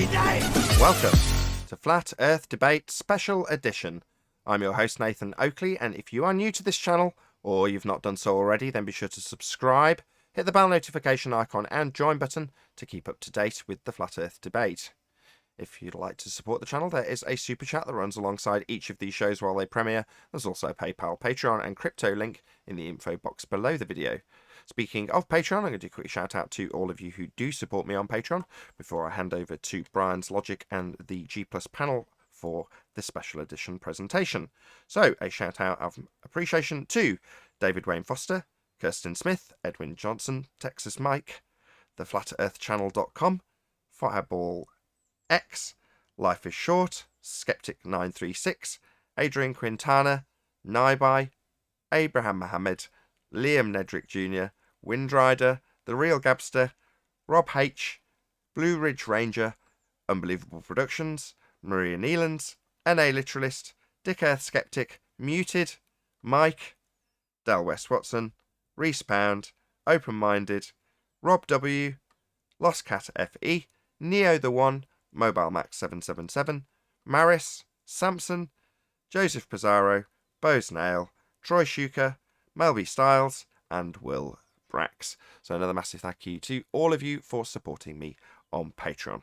Welcome to Flat Earth Debate Special Edition. I'm your host Nathan Oakley, and if you are new to this channel, or you've not done so already, then be sure to subscribe, hit the bell notification icon and join button to keep up to date with the Flat Earth Debate. If you'd like to support the channel, there is a super chat that runs alongside each of these shows while they premiere. There's also a PayPal, Patreon and crypto link in the info box below the video. Speaking of Patreon, I'm going to do a quick shout out to all of you who do support me on Patreon before I hand over to Brian's Logic and the G Plus panel for this special edition presentation. So, a shout out of appreciation to David Wayne Foster, Kirsten Smith, Edwin Johnson, Texas Mike, theflatearthchannel.com, Fireball X, Life is Short, Skeptic936, Adrian Quintana, Naibai, Abraham Mohammed, Liam Nedrick Jr., Windrider, The Real Gabster, Rob H., Blue Ridge Ranger, Unbelievable Productions, Maria Neelands, NA Literalist, Dick Earth Skeptic, Muted, Mike, Del West Watson, Reese Pound, Open Minded, Rob W., Lost Cat FE, Neo the One, Mobile Max 777, Maris, Samson, Joseph Pizarro, Bose Nail, Troy Shuker, Melby Styles, and Will Brax. So another massive thank you to all of you for supporting me on Patreon.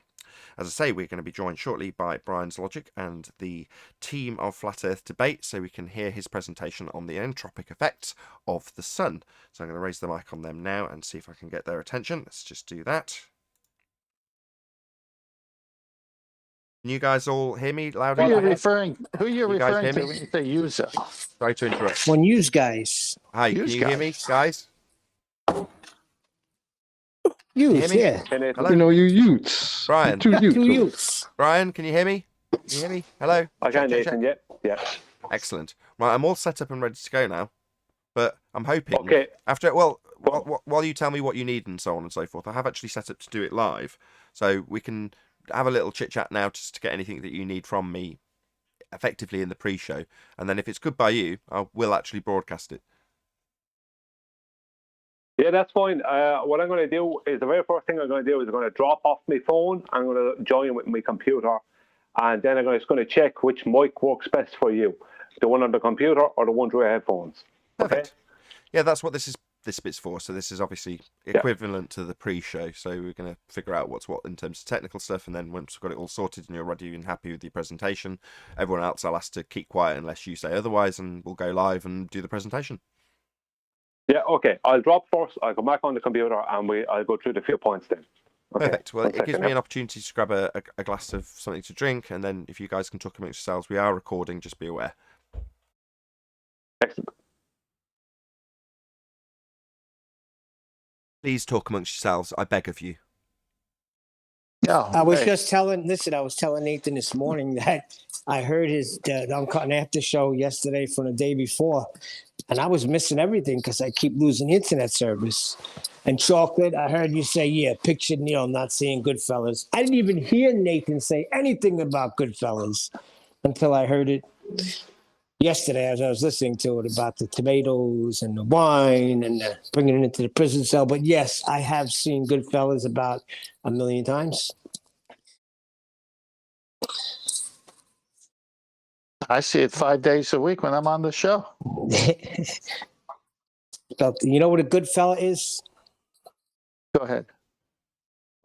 As I say, we're going to be joined shortly by Brian's Logic and the team of Flat Earth Debate, so we can hear his presentation on the entropic effects of the sun. So I'm going to raise the mic on them now and see if I can get their attention. Let's just do that. Can you guys all hear me loud and clear? Who are you referring to when you say user? Sorry to interrupt. One use guys. Hi, can you hear me, guys? Use, yeah. Hello? You know, you Utes. Brian. Two Utes. Two youths. Brian, can you hear me? Can you hear me? Hello? I can, Nathan, yeah. Excellent. Right, I'm all set up and ready to go now. But I'm hoping... Okay. After, while you tell me what you need and so on and so forth, I have actually set up to do it live. So we can have a little chit-chat now just to get anything that you need from me effectively in the pre-show. And then if it's good by you, I will actually broadcast it. Yeah, that's fine. What I'm going to do is the very first thing I'm going to do is I'm going to drop off my phone. I'm going to join with my computer. And then I'm just going to check which mic works best for you. The one on the computer or the one through your headphones. Perfect. Okay? Yeah, that's what this bit's for. So this is obviously equivalent to the pre-show. So we're going to figure out what's what in terms of technical stuff. And then once we've got it all sorted and you're ready and happy with your presentation, everyone else I'll ask to keep quiet unless you say otherwise, and we'll go live and do the presentation. Yeah, okay. I'll drop first. I'll go back on the computer and I'll go through the few points then. Okay. Perfect. Well, it gives me an opportunity to grab a glass of something to drink, and then if you guys can talk amongst yourselves, we are recording, just be aware. Excellent. Please talk amongst yourselves, I beg of you. Yeah. I was just telling Nathan this morning that I heard his Uncut After show yesterday from the day before, and I was missing everything because I keep losing internet service. And Chocolate, I heard you say, yeah, picture Neil not seeing Goodfellas. I didn't even hear Nathan say anything about Goodfellas until I heard it yesterday as I was listening to it about the tomatoes and the wine and bringing it into the prison cell. But yes, I have seen Goodfellas about 1 million times. I see it 5 days a week when I'm on the show. So, you know what a good fella is? Go ahead.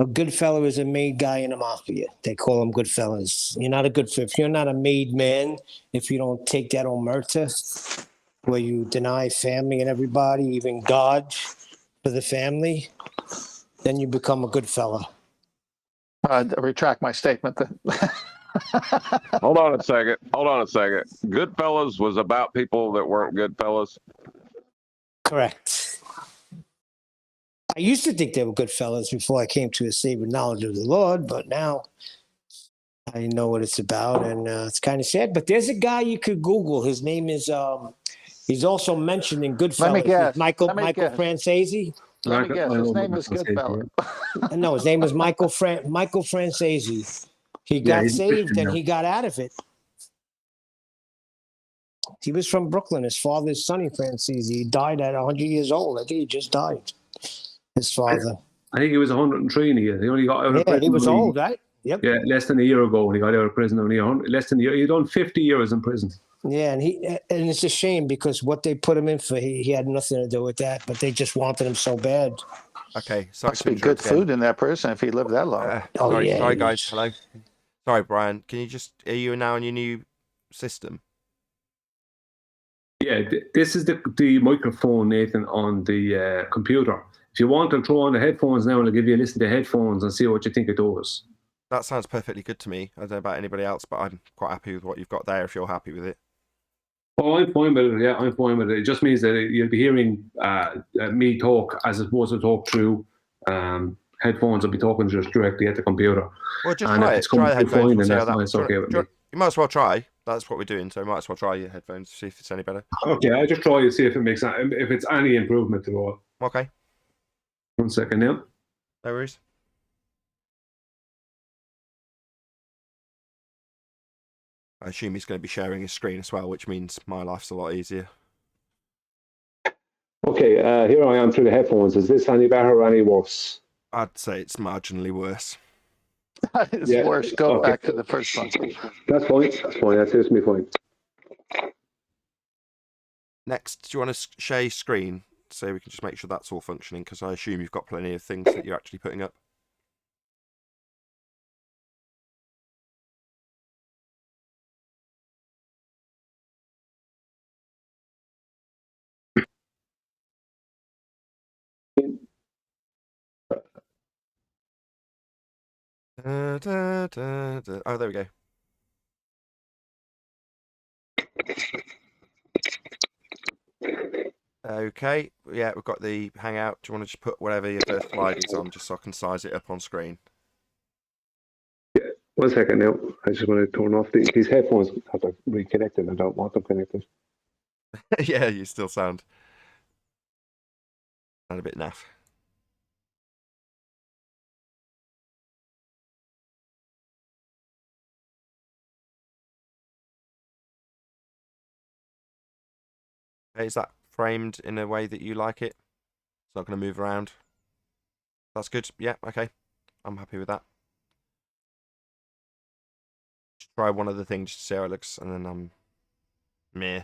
A good fellow is a made guy in the mafia. They call them good fellas. You're not a good if you're not a made man, if you don't take that omerta, where you deny family and everybody, even God, for the family, then you become a good fella. I retract my statement then. Hold on a second. Goodfellas was about people that weren't good fellas. Correct. I used to think they were good fellas before I came to a saving knowledge of the Lord, but now I know what it's about, and it's kind of sad. But there's a guy you could Google. His name is, he's also mentioned in Goodfellas. Let me guess. Michael Francese. Let me guess. His name is Goodfella. No, his name was Michael Francese. He got saved and he got out of it. He was from Brooklyn. His father's Sonny Francese. He died at 100 years old. I think he just died. His father. I think he was 103 in a year. He only got out of Yeah, he was old, right? Yep. Yeah, less than a year ago when he got out of prison. Only less than a year. He done 50 years in prison. Yeah, and it's a shame because what they put him in for, he had nothing to do with that, but they just wanted him so bad. Okay, sorry Must to be good interrupt again. food in that prison if he lived that long. Oh, sorry, yeah, sorry he guys. was- Hello. Sorry, Brian. Can you are you now on your new system? Yeah, this is the microphone, Nathan, on the computer. If you want to throw on the headphones now, and I'll give you a listen to headphones and see what you think it does. That sounds perfectly good to me. I don't know about anybody else, but I'm quite happy with what you've got there if you're happy with it. Oh, I'm fine with it. Yeah, I'm fine with it. It just means that you'll be hearing me talk as opposed to talk through headphones. I'll be talking just directly at the computer. Well, just And try if it. it's Try coming the through headphones. fine, We'll then see how that's okay with me. You might as well try. That's what we're doing, so might as well try your headphones, see if it's any better. Okay, I'll just try to see if it's any improvement at all. Okay. 1 second now. No worries. I assume he's going to be sharing his screen as well, which means my life's a lot easier. Okay, here I am through the headphones. Is this any better or any worse? I'd say it's marginally worse. That is Yeah, worse. Go okay. back to the first one. That's fine. That's fine. That suits me fine. Next, do you want to share your screen so we can just make sure that's all functioning? Because I assume you've got plenty of things that you're actually putting up. Oh, there we go. Okay, yeah, we've got the Hangout. Do you want to just put whatever your first slide is on, just so I can size it up on screen? 1 second now. I just want to turn off these headphones because I've reconnected. I don't want them connected. Yeah, you still sound a bit naff. Okay, is that framed in a way that you like it? It's not going to move around. That's good. Yeah, okay. I'm happy with that. Just try one other thing just to see how it looks, and then meh.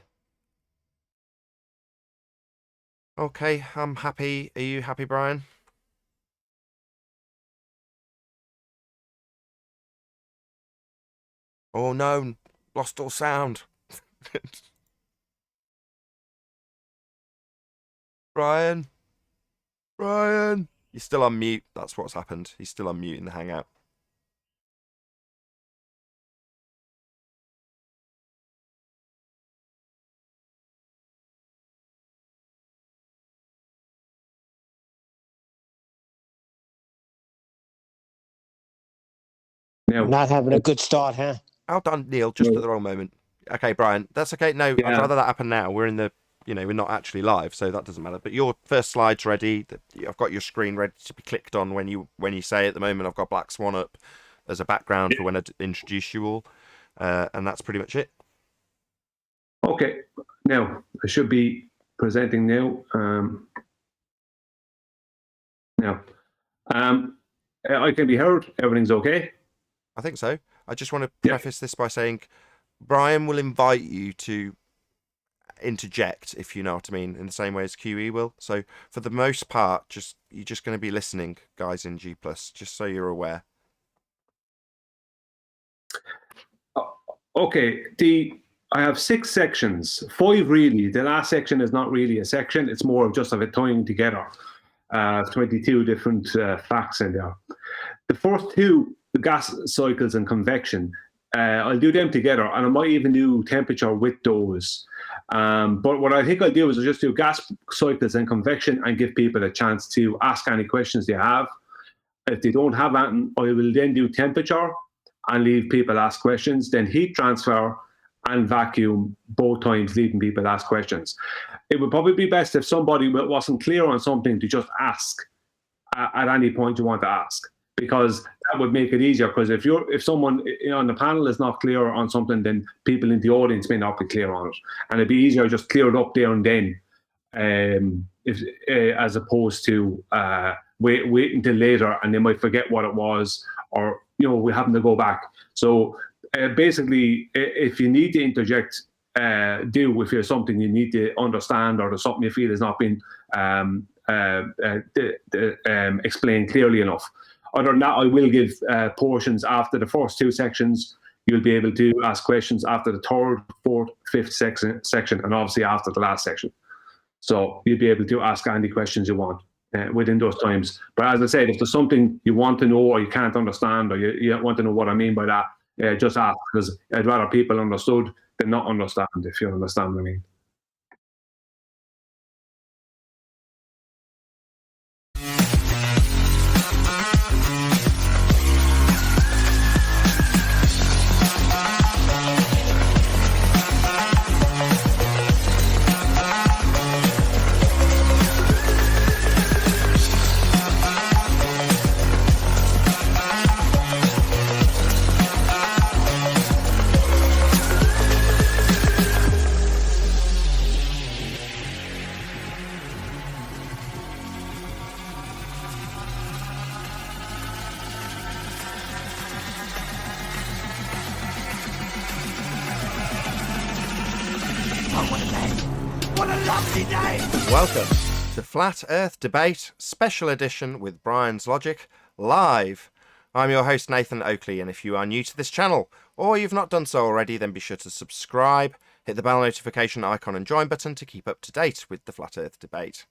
Okay, I'm happy. Are you happy, Brian? Oh no, lost all sound. Brian? Brian? You're still on mute. That's what's happened. He's still on mute in the Hangout. Now, Not having a good start, huh? Well done, Neil, just at the wrong moment. Okay, Brian, that's okay. No, I'd Yeah. rather that happen now. We're in the, we're not actually live, so that doesn't matter. But your first slide's ready. I've got your screen ready to be clicked on when you say. At the moment, I've got Black Swan up as a background for when I introduce you all, and that's pretty much it. okay, now I should be presenting now. I can be heard. Everything's okay. I think so. I just want to preface this by saying Brian will invite you to interject, if you know what I mean, in the same way as QE will. So for the most part, you're just going to be listening, guys, in G+, just so you're aware. Okay, I have 6 sections, 5 really. The last section is not really a section. It's more of just of it tying together 22 different facts in there. The first 2, the gas cycles and convection, I'll do them together, and I might even do temperature with those. But what I think I'll do is I'll just do gas cycles and convection and give people a chance to ask any questions they have. If they don't have anything, I will then do temperature and leave people ask questions, then heat transfer and vacuum, both times leaving people ask questions. It would probably be best if somebody wasn't clear on something to just ask at any point you want to ask, because that would make it easier. Because if someone on the panel is not clear on something, then people in the audience may not be clear on it, and it'd be easier just clear it up there and then, as opposed to wait until later and they might forget what it was, or we happen to go back. So basically, if you need to interject, do if there's something you need to understand or there's something you feel has not been explained clearly enough. Other than that, I will give portions after the first 2 sections. You'll be able to ask questions after the 3rd, 4th, 5th section, and obviously after the last section. So you'll be able to ask any questions you want within those times. But as I said, if there's something you want to know or you can't understand, or you want to know what I mean by that, just ask, because I'd rather people understood than not understand, if you understand what I mean. Welcome to Flat Earth Debate Special Edition with Brian's Logic live. I'm your host Nathan Oakley, and if you are new to this channel or you've not done so already, then be sure to subscribe, hit the bell notification icon and join button to keep up to date with the Flat Earth Debate.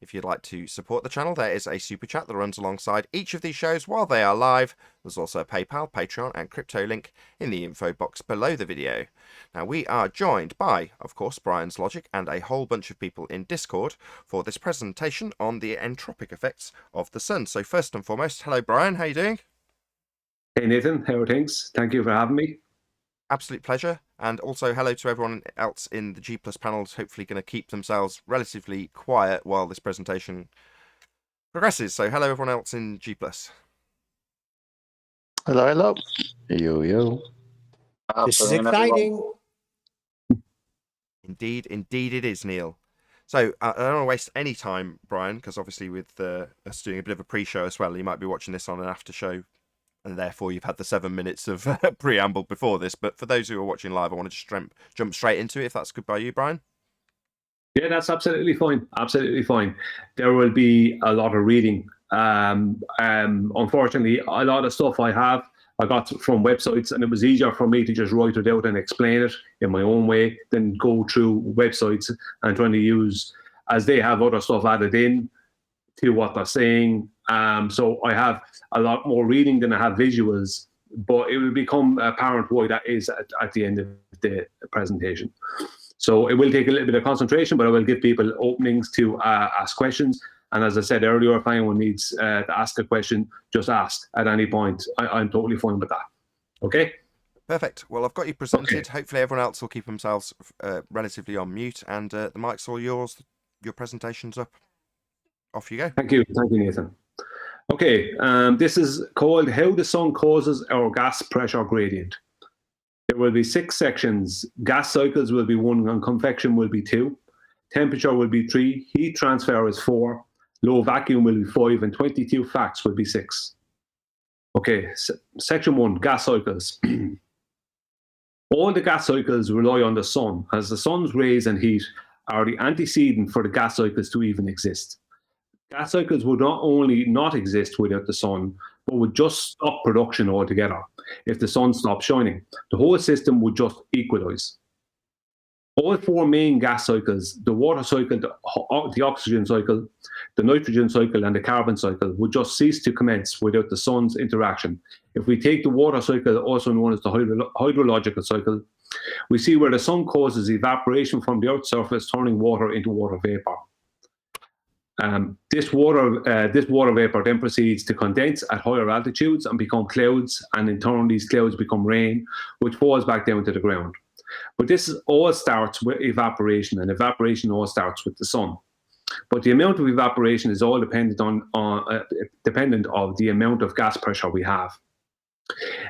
If you'd like to support the channel, there is a super chat that runs alongside each of these shows while they are live. There's also a PayPal, Patreon and crypto link in the info box below the video. Now, we are joined by, of course, Brian's Logic and a whole bunch of people in Discord for this presentation on the entropic effects of the sun. So first and foremost, hello Brian, how are you doing? Hey Nathan, how are things? Thank you for having me. Absolute pleasure. And also hello to everyone else in the G Plus panels, hopefully going to keep themselves relatively quiet while this presentation progresses. So hello everyone else in G Plus. Hello, hello. Yo, yo. This is exciting. Indeed it is, Neil. So I don't want to waste any time, Brian, because obviously with us doing a bit of a pre-show as well, you might be watching this on an after show, and therefore you've had the 7 minutes of preamble before this. But for those who are watching live, I want to just jump straight into it, if that's good by you, Brian. Yeah, that's absolutely fine. Absolutely fine. There will be a lot of reading. Unfortunately, a lot of stuff I got from websites, and it was easier for me to just write it out and explain it in my own way than go through websites and trying to use, as they have other stuff added in to what they're saying. So I have a lot more reading than I have visuals, but it will become apparent why that is at the end of the presentation. So it will take a little bit of concentration, but I will give people openings to ask questions. And as I said earlier, if anyone needs to ask a question, just ask at any point. I'm totally fine with that. Okay? Perfect. Well, I've got you presented. Okay. Hopefully everyone else will keep themselves relatively on mute, and the mic's all yours. Your presentation's up. Off you go. Thank you, Nathan. Okay, this is called How the Sun Causes Our Gas Pressure Gradient. There will be 6 sections. Gas cycles will be 1, and convection will be 2. Temperature will be 3. Heat transfer is 4. Low vacuum will be 5, and 22 facts will be 6. Okay, section 1, gas cycles. All the gas cycles rely on the sun, as the sun's rays and heat are the antecedent for the gas cycles to even exist. Gas cycles would not only not exist without the sun, but would just stop production altogether. If the sun stopped shining, the whole system would just equalize. All 4 main gas cycles, the water cycle, the oxygen cycle, the nitrogen cycle, and the carbon cycle, would just cease to commence without the sun's interaction. If we take the water cycle, also known as the hydrological cycle, we see where the sun causes evaporation from the Earth's surface, turning water into water vapor. This water vapor then proceeds to condense at higher altitudes and become clouds, and in turn these clouds become rain, which falls back down to the ground. But this all starts with evaporation, and evaporation all starts with the sun. But the amount of evaporation is all dependent of the amount of gas pressure we have.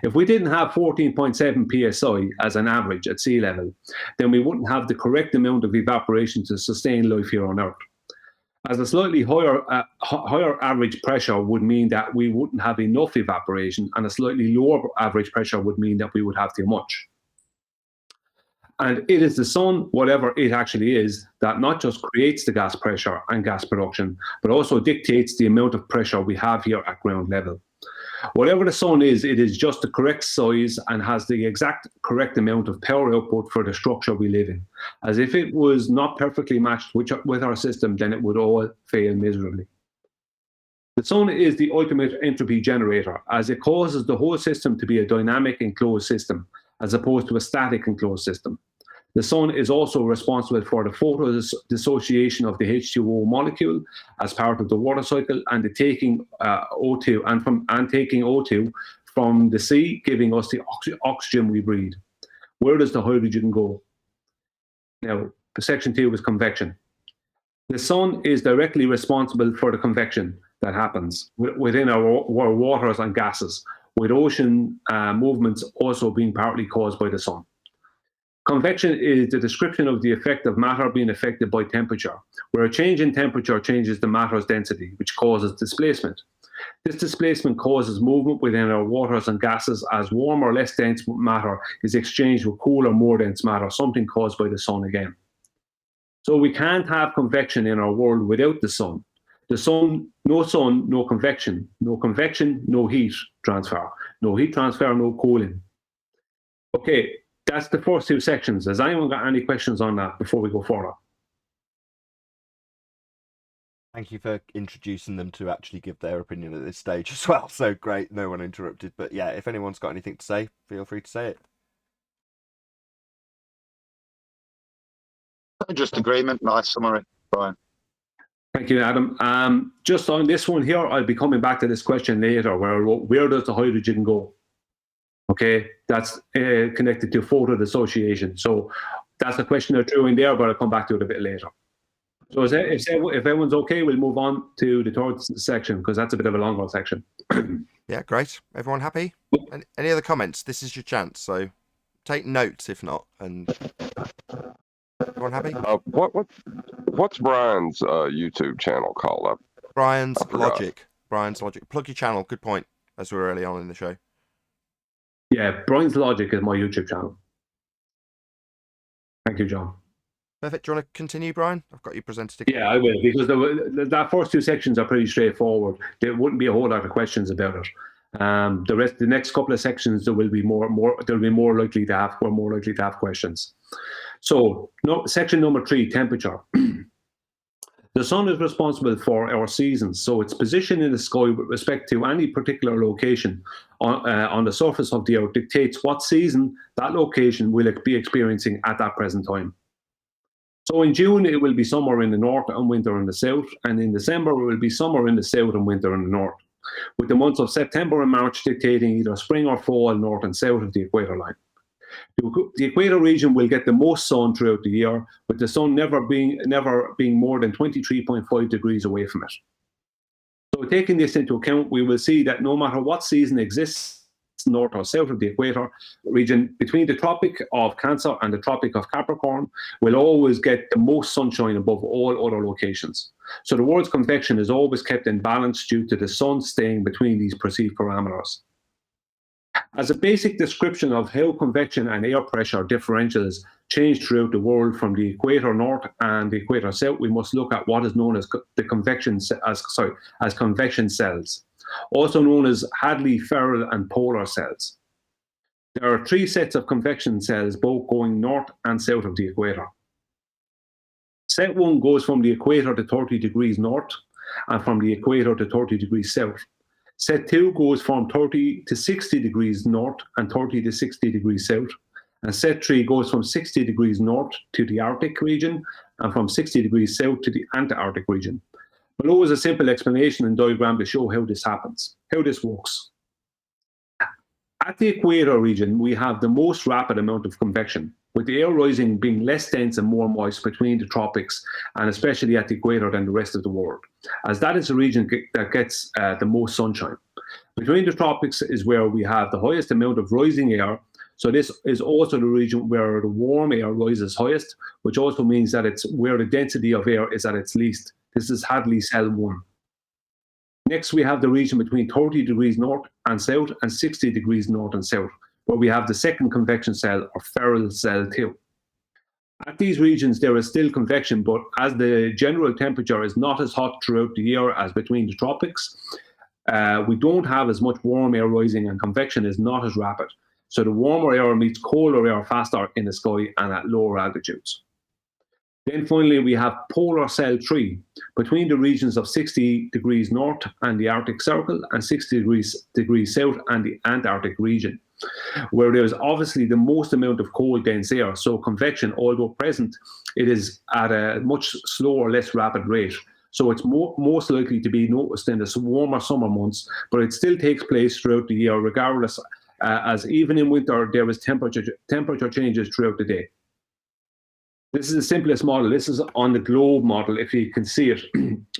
If we didn't have 14.7 psi as an average at sea level, then we wouldn't have the correct amount of evaporation to sustain life here on Earth. As a slightly higher average pressure would mean that we wouldn't have enough evaporation, and a slightly lower average pressure would mean that we would have too much. And it is the sun, whatever it actually is, that not just creates the gas pressure and gas production, but also dictates the amount of pressure we have here at ground level. Whatever the sun is, it is just the correct size and has the exact correct amount of power output for the structure we live in. As if it was not perfectly matched with our system, then it would all fail miserably. The sun is the ultimate entropy generator, as it causes the whole system to be a dynamic enclosed system, as opposed to a static enclosed system. The sun is also responsible for the photodissociation of the H2O molecule as part of the water cycle, and the taking taking O2 from the sea, giving us the oxygen we breathe. Where does the hydrogen go? Now, section 2 is convection. The sun is directly responsible for the convection that happens within our waters and gases, with ocean movements also being partly caused by the sun. Convection is the description of the effect of matter being affected by temperature, where a change in temperature changes the matter's density, which causes displacement. This displacement causes movement within our waters and gases as warmer, less dense matter is exchanged with cooler, more dense matter, something caused by the sun again. So we can't have convection in our world without the sun. The sun, no convection. No convection, no heat transfer. No heat transfer, no cooling. Okay. That's the first two sections. Has anyone got any questions on that before we go further? Thank you for introducing them to actually give their opinion at this stage as well. So great, no one interrupted. But yeah, if anyone's got anything to say, feel free to say it. Just agreement, nice summary, Brian. Thank you, Adam. Just on this one here, I'll be coming back to this question later, where does the hydrogen go? Okay, that's connected to photodissociation. So that's a question I threw in there, but I'll come back to it a bit later. So if everyone's okay, we'll move on to the third section, because that's a bit of a longer section. Yeah, great. Everyone happy? Any other comments? This is your chance, so take notes if not. And everyone happy? What's Brian's YouTube channel called? Brian's Logic. Brian's Logic. Plug your channel. Good point. As we're early on in the show. Yeah, Brian's Logic is my YouTube channel. Thank you, John. Perfect. Do you want to continue, Brian? I've got you presented again. Yeah, I will, because that first two sections are pretty straightforward. There wouldn't be a whole lot of questions about it. The next couple of sections, there will be more likely to have questions. So, section number 3, temperature. The sun is responsible for our seasons, so its position in the sky with respect to any particular location on the surface of the earth dictates what season that location will be experiencing at that present time. So in June, it will be summer in the north and winter in the south, and in December, it will be summer in the south and winter in the north, with the months of September and March dictating either spring or fall north and south of the equator line. The equator region will get the most sun throughout the year, with the sun never being more than 23.5 degrees away from it. So taking this into account, we will see that no matter what season exists north or south of the equator region, between the Tropic of Cancer and the Tropic of Capricorn, will always get the most sunshine above all other locations. So the world's convection is always kept in balance due to the sun staying between these perceived parameters. As a basic description of how convection and air pressure differentials change throughout the world from the equator north and the equator south, we must look at what is known as convection cells, also known as Hadley, Ferrel, and polar cells. There are 3 sets of convection cells, both going north and south of the equator. Set 1 goes from the equator to 30 degrees north and from the equator to 30 degrees south. Set 2 goes from 30 to 60 degrees north and 30 to 60 degrees south. And set 3 goes from 60 degrees north to the Arctic region and from 60 degrees south to the Antarctic region. Below is a simple explanation and diagram to show how this happens, how this works. At the equator region, we have the most rapid amount of convection, with the air rising being less dense and more moist between the tropics, and especially at the equator than the rest of the world, as that is the region that gets the most sunshine. Between the tropics is where we have the highest amount of rising air, so this is also the region where the warm air rises highest, which also means that it's where the density of air is at its least, This is Hadley cell 1. Next, we have the region between 30 degrees north and south and 60 degrees north and south, where we have the second convection cell, or Ferrel cell 2. At these regions, there is still convection, but as the general temperature is not as hot throughout the year as between the tropics, we don't have as much warm air rising, and convection is not as rapid. So the warmer air meets colder air faster in the sky and at lower altitudes. Then finally, we have polar cell 3, between the regions of 60 degrees north and the Arctic Circle and 60 degrees south and the Antarctic region, where there is obviously the most amount of cold dense air. So convection, although present, it is at a much slower, less rapid rate. So it's most likely to be noticed in the warmer summer months, but it still takes place throughout the year regardless, as even in winter there is temperature changes throughout the day. This is the simplest model. This is on the globe model, if you can see it.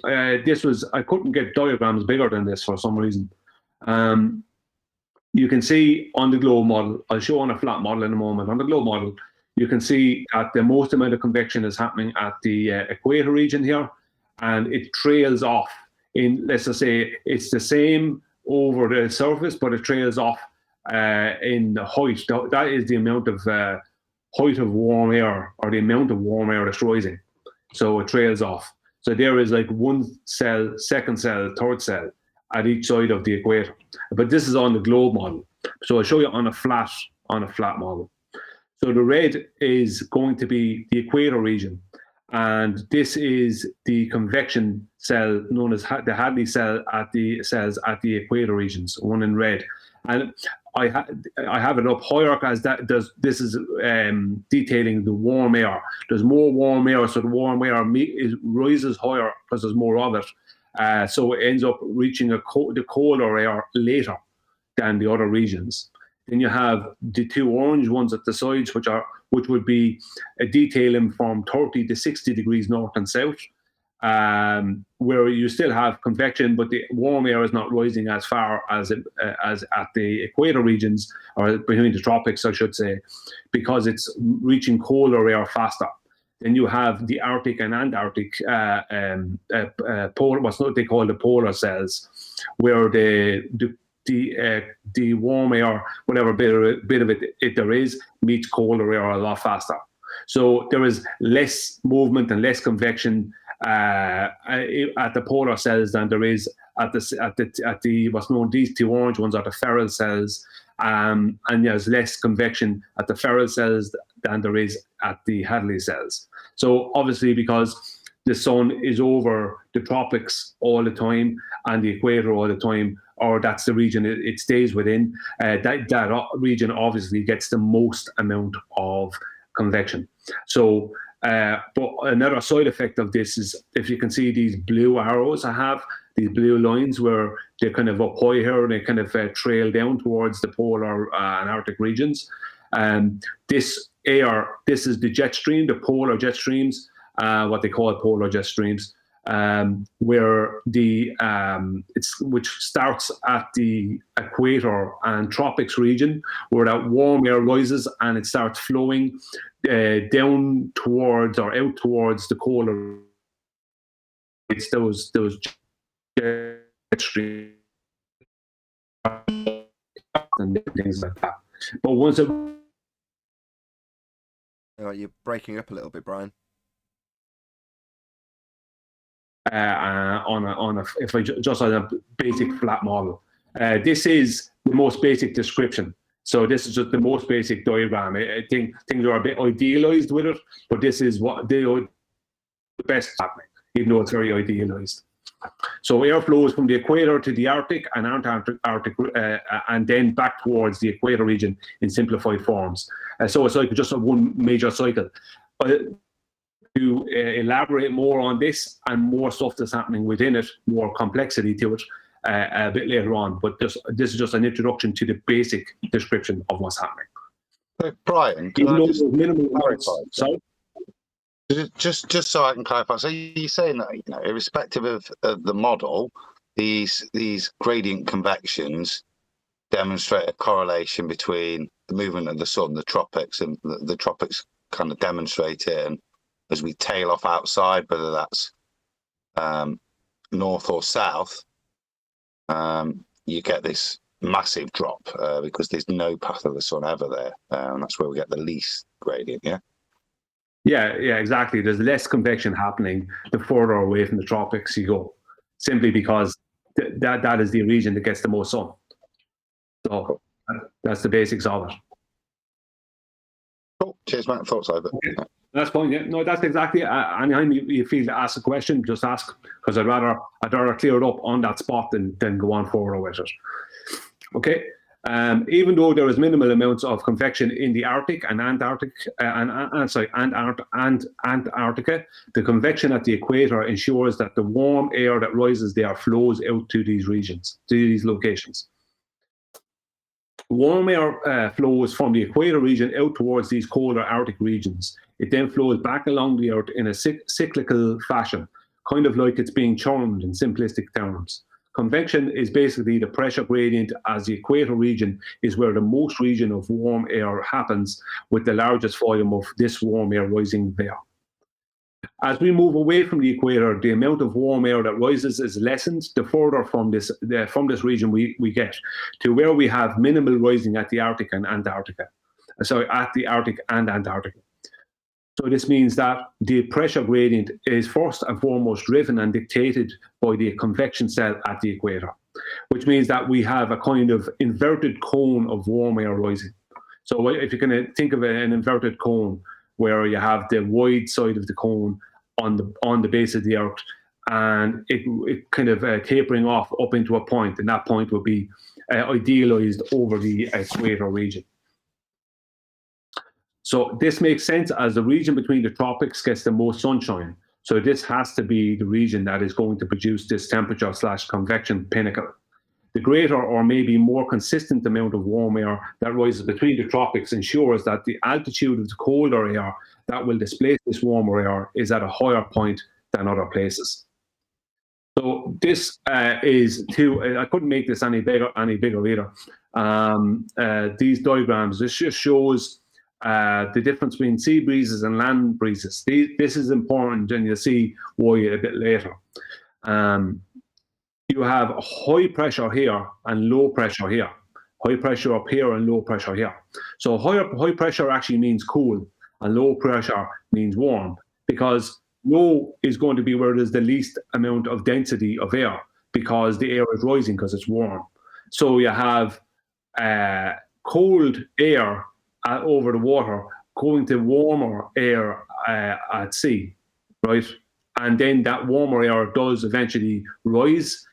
I couldn't get diagrams bigger than this for some reason. You can see on the globe model, I'll show on a flat model in a moment. On the globe model, you can see that the most amount of convection is happening at the equator region here, and it trails off in, let's just say, it's the same over the surface, but it trails off in the height. That is the amount of height of warm air, or the amount of warm air that's rising. So it trails off. So there is like one cell, second cell, third cell at each side of the equator. But this is on the globe model. So I'll show you on a flat model. So the red is going to be the equator region, and this is the convection cell known as the Hadley cell at the cells at the equator regions, one in red. And I have it up higher because this is detailing the warm air. There's more warm air, so the warm air rises higher because there's more of it. So it ends up reaching the colder air later than the other regions. Then you have the two orange ones at the sides, which would be detailing from 30 to 60 degrees north and south, where you still have convection, but the warm air is not rising as far as at the equator regions, or between the tropics, I should say, because it's reaching colder air faster. Then you have the Arctic and Antarctic what's what they call the polar cells, where the warm air, whatever bit of it there is, meets colder air a lot faster. So there is less movement and less convection at the polar cells than there is at the what's known, these two orange ones are the Ferrel cells, and there's less convection at the Ferrel cells than there is at the Hadley cells. So obviously, because the sun is over the tropics all the time and the equator all the time, or that's the region it stays within, that region obviously gets the most amount of convection. So but another side effect of this is, if you can see these blue arrows I have, these blue lines where they're kind of up high here and they kind of trail down towards the polar and Arctic regions. This is the jet stream, the polar jet streams, what they call polar jet streams, where which starts at the equator and tropics region, where that warm air rises and it starts flowing down towards or out towards the colder. It's those jet streams and things like that. But once it you're breaking up a little bit, Brian. If I just on a basic flat model, this is the most basic description. So this is just the most basic diagram. I think things are a bit idealized with it, but this is what the best happening, even though it's very idealized. So air flows from the equator to the Arctic and Antarctic, and then back towards the equator region in simplified forms. So it's like just one major cycle. To elaborate more on this and more stuff that's happening within it, more complexity to it, a bit later on. But this is just an introduction to the basic description of what's happening. So, Brian, can I just clarify? Sorry? Just so I can clarify. So you're saying that, irrespective of the model, these gradient convections demonstrate a correlation between the movement of the sun, the tropics, and the tropics kind of demonstrate it, and as we tail off outside, whether that's north or south, you get this massive drop because there's no path of the sun ever there, and that's where we get the least gradient. Yeah. Yeah, exactly. There's less convection happening the further away from the tropics you go, simply because that is the region that gets the most sun. So that's the basics of it. Cool. Cheers, Matt. Thoughts over. Okay. That's fine. Yeah, no, that's exactly. Anytime you feel to ask a question, just ask, because I'd rather clear it up on that spot than go on forward with it. Okay. Even though there is minimal amounts of convection in the Arctic and Antarctic, Antarctica, the convection at the equator ensures that the warm air that rises there flows out to these regions, to these locations. Warm air flows from the equator region out towards these colder Arctic regions. It then flows back along the Earth in a cyclical fashion, kind of like it's being churned in simplistic terms. Convection is basically the pressure gradient, as the equator region is where the most region of warm air happens, with the largest volume of this warm air rising there. As we move away from the equator, the amount of warm air that rises is lessened the further from this region we get, to where we have minimal rising at the Arctic and Antarctica. At the Arctic and Antarctica. So this means that the pressure gradient is first and foremost driven and dictated by the convection cell at the equator, which means that we have a kind of inverted cone of warm air rising. So if you're going to think of an inverted cone, where you have the wide side of the cone on the base of the Earth, and it kind of tapering off up into a point, and that point will be idealized over the equator region. So this makes sense, as the region between the tropics gets the most sunshine. So this has to be the region that is going to produce this temperature/convection pinnacle. The greater or maybe more consistent amount of warm air that rises between the tropics ensures that the altitude of the colder air that will displace this warmer air is at a higher point than other places. So this is I couldn't make this any bigger either. These diagrams, this just shows the difference between sea breezes and land breezes. This is important, and you'll see why a bit later. You have high pressure here and low pressure here. High pressure up here and low pressure here. So high pressure actually means cool, and low pressure means warm, because low is going to be where there's the least amount of density of air, because the air is rising because it's warm. So you have cold air over the water going to warmer air at sea, right? And then that warmer air does eventually rise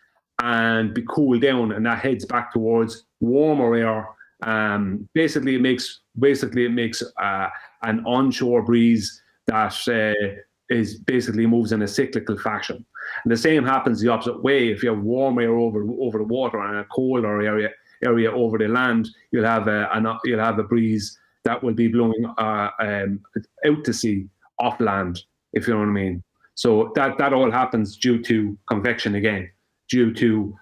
and be cooled down, and that heads back towards warmer air. Basically, it makes an onshore breeze that is basically moves in a cyclical fashion. And the same happens the opposite way. If you have warm air over the water and a colder area over the land, you'll have a breeze that will be blowing out to sea, off land, if you know what I mean. So that all happens due to convection again, due to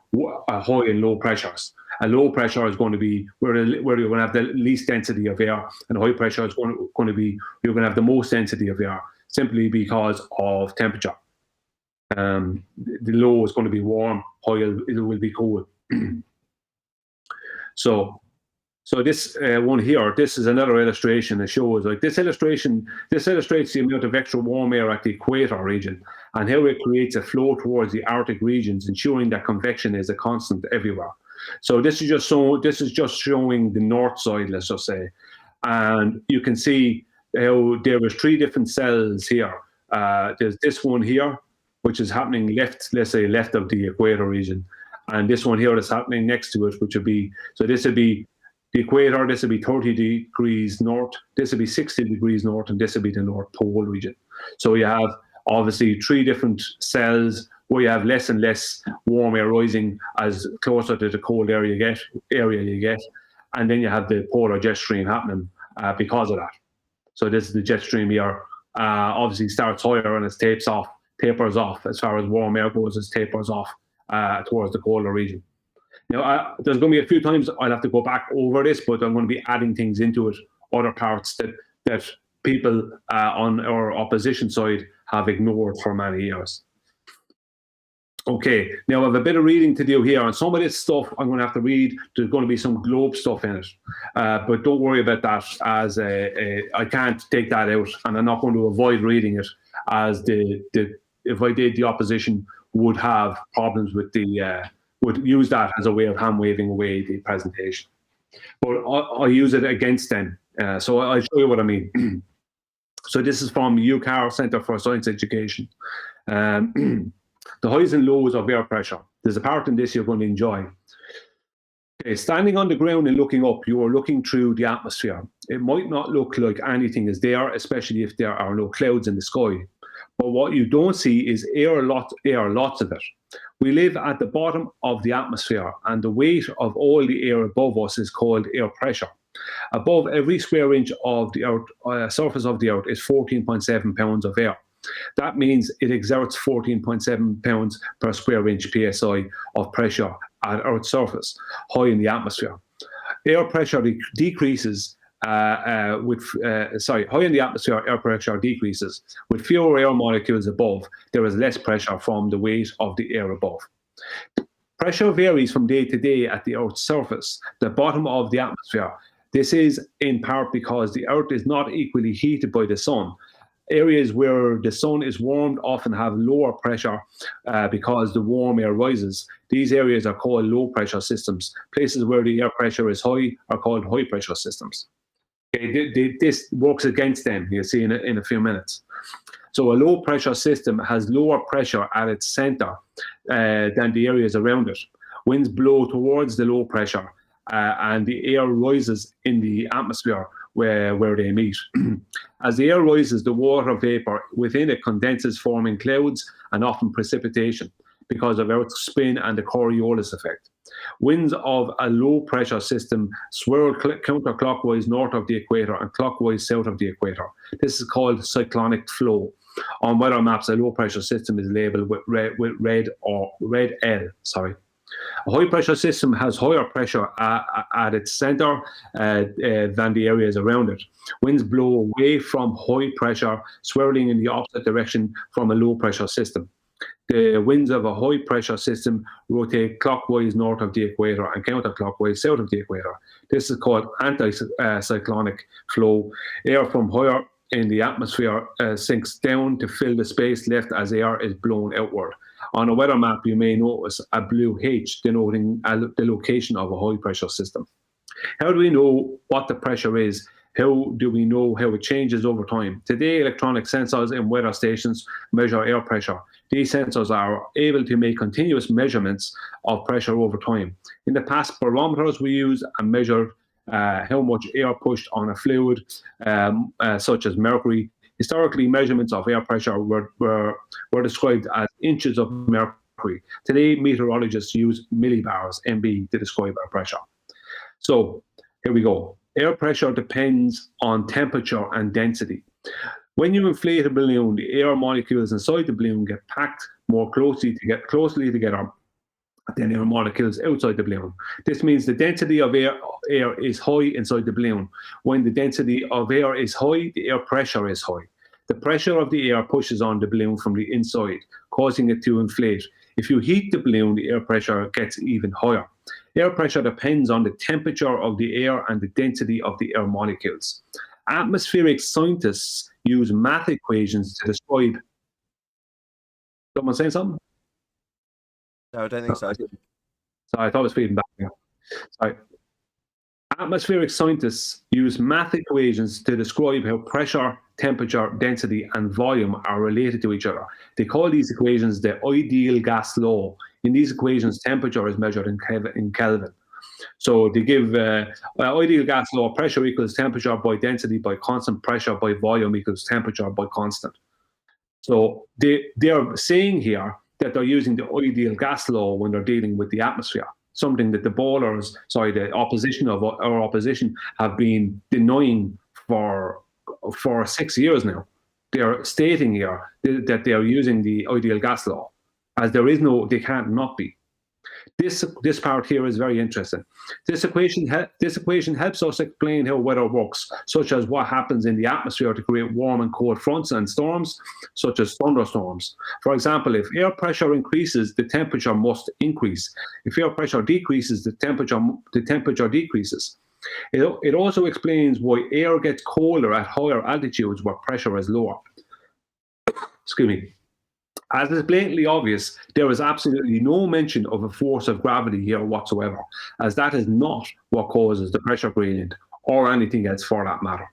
high and low pressures. A low pressure is going to be where you're going to have the least density of air, and high pressure is going to be you're going to have the most density of air, simply because of temperature. The low is going to be warm, high it will be cool. So this one here, this is another illustration that shows, like, this illustrates the amount of extra warm air at the equator region and how it creates a flow towards the Arctic regions, ensuring that convection is a constant everywhere. So this is just showing the north side, let's just say, and you can see how there was 3 different cells here. There's this one here, which is happening left of the equator region, and this one here is happening next to it, which would be, so this would be the equator, this would be 30 degrees north, this would be 60 degrees north, and this would be the North Pole region. So you have obviously 3 different cells where you have less and less warm air rising as closer to the cold area you get, and then you have the polar jet stream happening because of that. So this is the jet stream here. Obviously starts higher and it tapers off as far as warm air goes. It tapers off towards the colder region. Now, there's going to be a few times I'll have to go back over this, but I'm going to be adding things into it, other parts that people on our opposition side have ignored for many years. Okay, now I have a bit of reading to do here, and some of this stuff I'm going to have to read. There's going to be some globe stuff in it, but don't worry about that, as I can't take that out, and I'm not going to avoid reading it, as if I did, the opposition would have problems with would use that as a way of hand waving away the presentation. But I use it against them, so I'll show you what I mean. So this is from UCAR Centre for Science Education. The highs and lows of air pressure. There's a part in this you're going to enjoy. Okay, standing on the ground and looking up, you are looking through the atmosphere. It might not look like anything is there, especially if there are no clouds in the sky. But what you don't see is lots of it. We live at the bottom of the atmosphere, and the weight of all the air above us is called air pressure. Above every square inch of the Earth, surface of the Earth is 14.7 pounds of air. That means it exerts 14.7 pounds per square inch PSI of pressure at Earth's surface, high in the atmosphere. Air pressure decreases high in the atmosphere, air pressure decreases. With fewer air molecules above, there is less pressure from the weight of the air above. Pressure varies from day to day at the Earth's surface, the bottom of the atmosphere. This is in part because the Earth is not equally heated by the sun. Areas where the sun is warmed often have lower pressure because the warm air rises. These areas are called low pressure systems. Places where the air pressure is high are called high pressure systems. Okay, this works against them, you'll see in a few minutes. So a low pressure system has lower pressure at its center than the areas around it. Winds blow towards the low pressure and the air rises in the atmosphere where they meet. As the air rises, the water vapor within it condenses, forming clouds and often precipitation because of Earth's spin and the Coriolis effect. Winds of a low pressure system swirl counterclockwise north of the equator and clockwise south of the equator. This is called cyclonic flow. On weather maps, a low pressure system is labeled with red L. A high pressure system has higher pressure at its center than the areas around it. Winds blow away from high pressure, swirling in the opposite direction from a low pressure system. The winds of a high pressure system rotate clockwise north of the equator and counterclockwise south of the equator. This is called anticyclonic flow. Air from higher in the atmosphere sinks down to fill the space left as air is blown outward. On a weather map, you may notice a blue H denoting the location of a high pressure system. How do we know what the pressure is? How do we know how it changes over time? Today, electronic sensors in weather stations measure air pressure. These sensors are able to make continuous measurements of pressure over time. In the past, barometers we used and measured how much air pushed on a fluid, such as mercury. Historically, measurements of air pressure were described as inches of mercury. Today, meteorologists use millibars, MB, to describe air pressure. So here we go. Air pressure depends on temperature and density. When you inflate a balloon, the air molecules inside the balloon get packed more closely together than air molecules outside the balloon. This means the density of air is high inside the balloon. When the density of air is high, the air pressure is high. The pressure of the air pushes on the balloon from the inside, causing it to inflate. If you heat the balloon, the air pressure gets even higher. Air pressure depends on the temperature of the air and the density of the air molecules. Atmospheric scientists use math equations to describe. Someone saying something? No, I don't think so. Sorry, I thought it was feeding back. Yeah. Sorry. Atmospheric scientists use math equations to describe how pressure, temperature, density, and volume are related to each other. They call these equations the ideal gas law. In these equations, temperature is measured in Kelvin. So they give ideal gas law: pressure equals temperature by density by constant, pressure by volume equals temperature by constant. So they're saying here that they're using the ideal gas law when they're dealing with the atmosphere, something that the opposition have been denying for 6 years now. They're stating here that they are using the ideal gas law, as they can't not be. This part here is very interesting. This equation helps us explain how weather works, such as what happens in the atmosphere to create warm and cold fronts and storms, such as thunderstorms. For example, if air pressure increases, the temperature must increase. If air pressure decreases, the temperature decreases. It also explains why air gets colder at higher altitudes where pressure is lower. Excuse me. As is blatantly obvious, there is absolutely no mention of a force of gravity here whatsoever, as that is not what causes the pressure gradient, or anything else for that matter.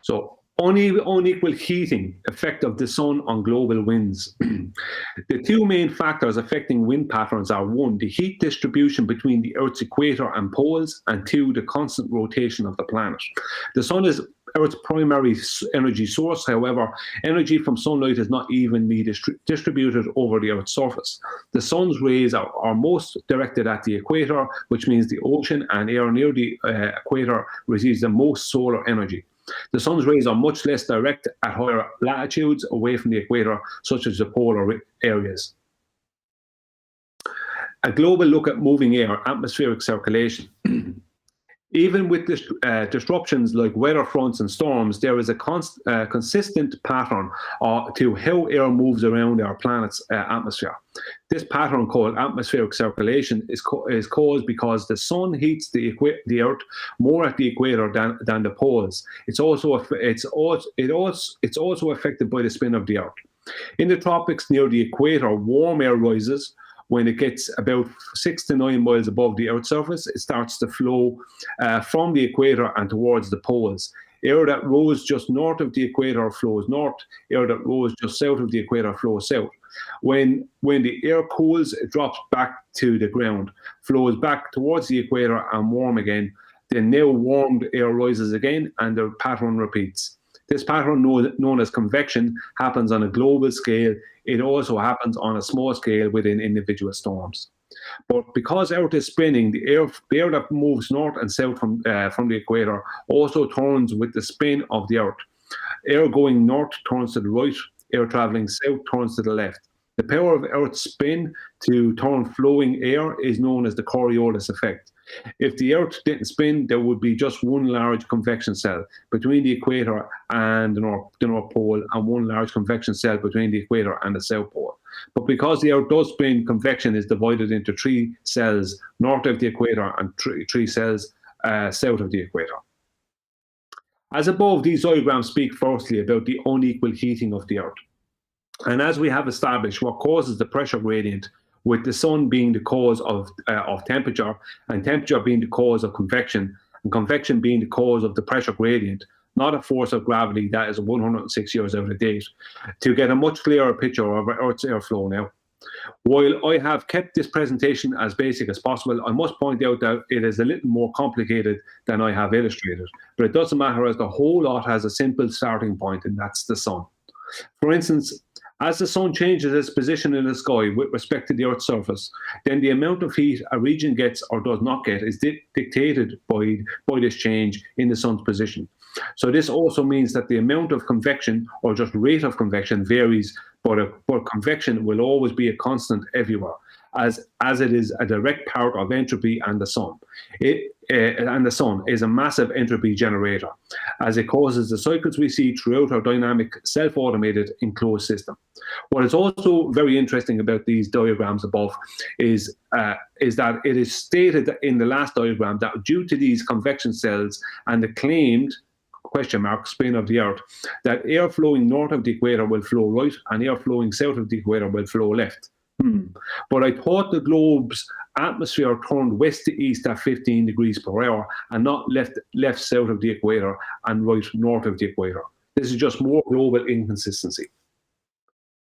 So, unequal heating effect of the sun on global winds. The two main factors affecting wind patterns are 1, the heat distribution between the Earth's equator and poles, and 2, the constant rotation of the planet. The sun is Earth's primary energy source. However, energy from sunlight is not evenly distributed over the Earth's surface. The sun's rays are most directed at the equator, which means the ocean and air near the equator receives the most solar energy. The sun's rays are much less direct at higher latitudes away from the equator, such as the polar areas. A global look at moving air, atmospheric circulation. Even with disruptions like weather fronts and storms, there is a consistent pattern to how air moves around our planet's atmosphere. This pattern, called atmospheric circulation, is caused because the sun heats the Earth more at the equator than the poles. It's also affected by the spin of the Earth. In the tropics near the equator, warm air rises. When it gets about 6 to 9 miles above the Earth's surface, it starts to flow from the equator and towards the poles. Air that rose just north of the equator flows north. Air that rose just south of the equator flows south. When the air cools, it drops back to the ground, flows back towards the equator and warm again. Then now warmed air rises again, and the pattern repeats. This pattern, known as convection, happens on a global scale. It also happens on a small scale within individual storms. But because Earth is spinning, the air that moves north and south from the equator also turns with the spin of the Earth. Air going north turns to the right. Air traveling south turns to the left. The power of Earth's spin to turn flowing air is known as the Coriolis effect. If the Earth didn't spin, there would be just one large convection cell between the equator and the North Pole, and one large convection cell between the equator and the South Pole. But because the Earth does spin, convection is divided into 3 cells north of the equator and 3 cells south of the equator. As above, these diagrams speak firstly about the unequal heating of the Earth. And as we have established, what causes the pressure gradient, with the sun being the cause of temperature, and temperature being the cause of convection, and convection being the cause of the pressure gradient, not a force of gravity that is 106 years out of date, to get a much clearer picture of Earth's airflow now. While I have kept this presentation as basic as possible, I must point out that it is a little more complicated than I have illustrated, but it doesn't matter, as the whole lot has a simple starting point, and that's the sun. For instance, as the sun changes its position in the sky with respect to the Earth's surface, then the amount of heat a region gets or does not get is dictated by this change in the sun's position. So this also means that the amount of convection, or just rate of convection, varies, but convection will always be a constant everywhere, as it is a direct part of entropy and the sun. And the sun is a massive entropy generator, as it causes the cycles we see throughout our dynamic, self-automated, enclosed system. What is also very interesting about these diagrams above is that it is stated in the last diagram that due to these convection cells and the claimed spin of the Earth, that air flowing north of the equator will flow right and air flowing south of the equator will flow left. But I thought the globe's atmosphere turned west to east at 15 degrees per hour and not left south of the equator and right north of the equator. This is just more global inconsistency.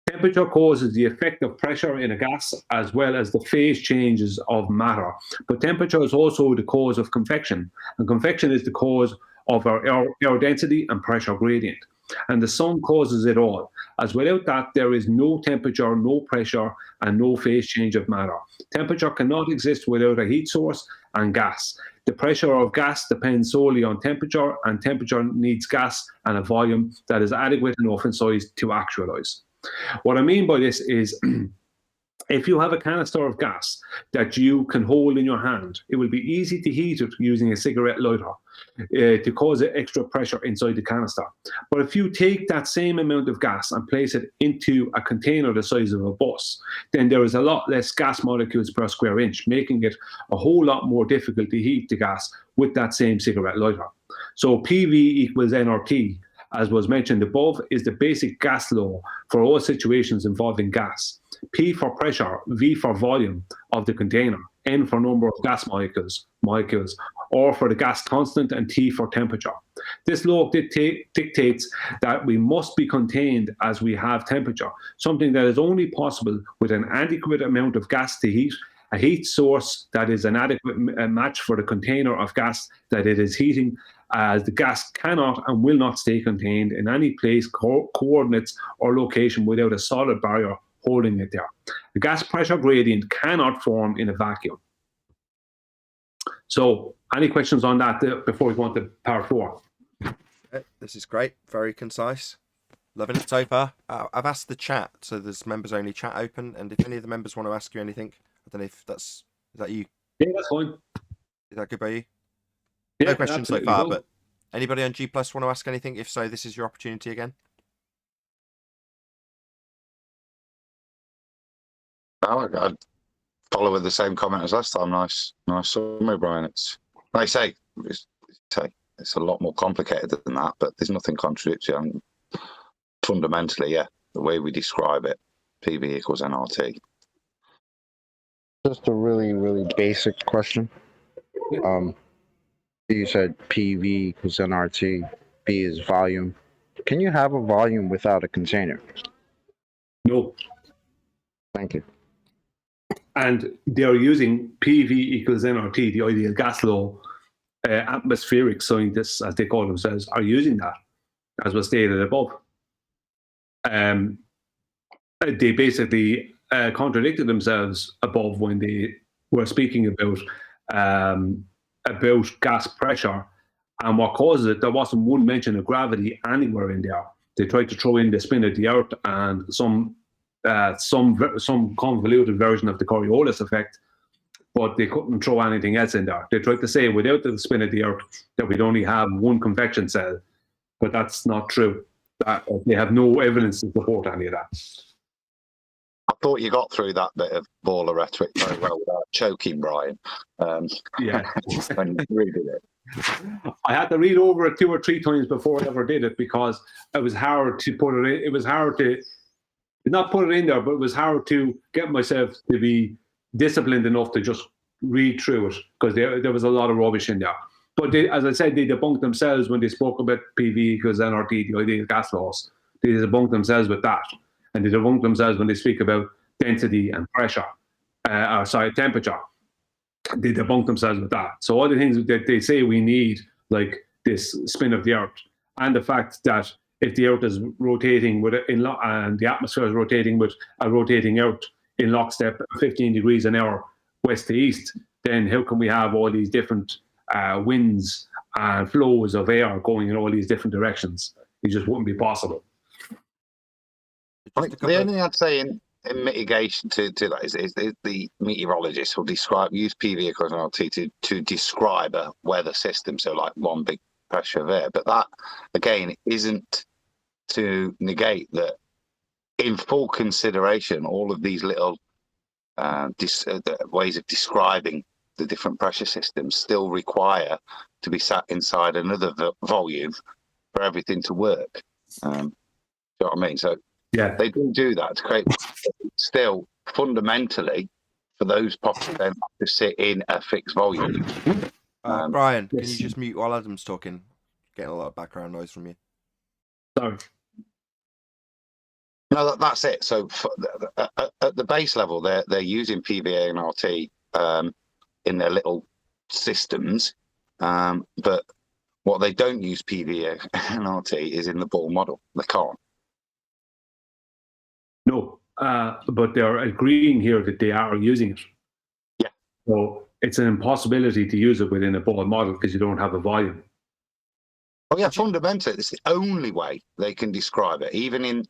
Temperature causes the effect of pressure in a gas as well as the phase changes of matter. But temperature is also the cause of convection, and convection is the cause of our air density and pressure gradient. And the sun causes it all, as without that there is no temperature, no pressure, and no phase change of matter. Temperature cannot exist without a heat source and gas. The pressure of gas depends solely on temperature, and temperature needs gas and a volume that is adequate enough in size to actualize. What I mean by this is If you have a canister of gas that you can hold in your hand, it will be easy to heat it using a cigarette lighter to cause extra pressure inside the canister. But if you take that same amount of gas and place it into a container the size of a bus, then there is a lot less gas molecules per square inch, making it a whole lot more difficult to heat the gas with that same cigarette lighter. So PV equals nRT, as was mentioned above, is the basic gas law for all situations involving gas. P for pressure, V for volume of the container, N for number of gas molecules, R for the gas constant, and T for temperature. This law dictates that we must be contained as we have temperature, something that is only possible with an adequate amount of gas to heat, a heat source that is an adequate match for the container of gas that it is heating, as the gas cannot and will not stay contained in any place, coordinates, or location without a solid barrier holding it there. The gas pressure gradient cannot form in a vacuum. So, any questions on that before we go on to part 4? This is great. Very concise. Loving it so far. I've asked the chat, so there's members only chat open, and if any of the members want to ask you anything, I don't know if is that you? Yeah, that's fine. Is that good by you? Yeah, no questions so far, go. but anybody on G Plus want to ask anything? If so, this is your opportunity again. I'd follow with the same comment as last time. Nice summary, Brian. It's like I say, it's a lot more complicated than that, but there's nothing contradictory. And fundamentally, yeah, the way we describe it, PV equals nRT. Just a really, really basic question. You said PV equals nRT, B is volume. Can you have a volume without a container? No. Thank you. And they're using PV equals nRT, the ideal gas law. Atmospheric scientists, as they call themselves, are using that, as was stated above. They basically contradicted themselves above when they were speaking about gas pressure and what causes it. There wasn't one mention of gravity anywhere in there. They tried to throw in the spin of the earth and some convoluted version of the Coriolis effect, but they couldn't throw anything else in there. They tried to say without the spin of the earth that we'd only have one convection cell, but that's not true. They have no evidence to support any of that. I thought you got through that bit of baller rhetoric very well without choking, Brian. Yeah. When you redid it. I had to read over it 2 or 3 times before I ever did it because it was hard to put it in. It was hard to not put it in there, but it was hard to get myself to be disciplined enough to just read through it because there was a lot of rubbish in there. But as I said, they debunked themselves when they spoke about PV equals nRT, the ideal gas laws. They debunked themselves with that. And they debunk themselves when they speak about density and pressure, temperature. They debunk themselves with that. So all the things that they say we need, like this spin of the earth, and the fact that if the earth is rotating and the atmosphere is rotating with a rotating earth in lockstep 15 degrees an hour west to east, then how can we have all these different winds and flows of air going in all these different directions? It just wouldn't be possible. The only thing I'd say in mitigation to that is the meteorologists will use PV equals nRT to describe a weather system, so like one big pressure of air. But that, again, isn't to negate that in full consideration, all of these little ways of describing the different pressure systems still require to be sat inside another volume for everything to work. Do you know what I mean? So yeah, they do that to create. Still, fundamentally, for those pockets, they have to sit in a fixed volume. Brian, yes. Can you just mute while Adam's talking? Getting a lot of background noise from you. Sorry. No, that's it. So at the base level, they're using PVA and RT in their little systems, but what they don't use PVA and RT is in the ball model. They can't. No, but they're agreeing here that they are using it. Yeah. So it's an impossibility to use it within a ball model because you don't have a volume. Oh yeah, fundamentally, it's the only way they can describe it. Even in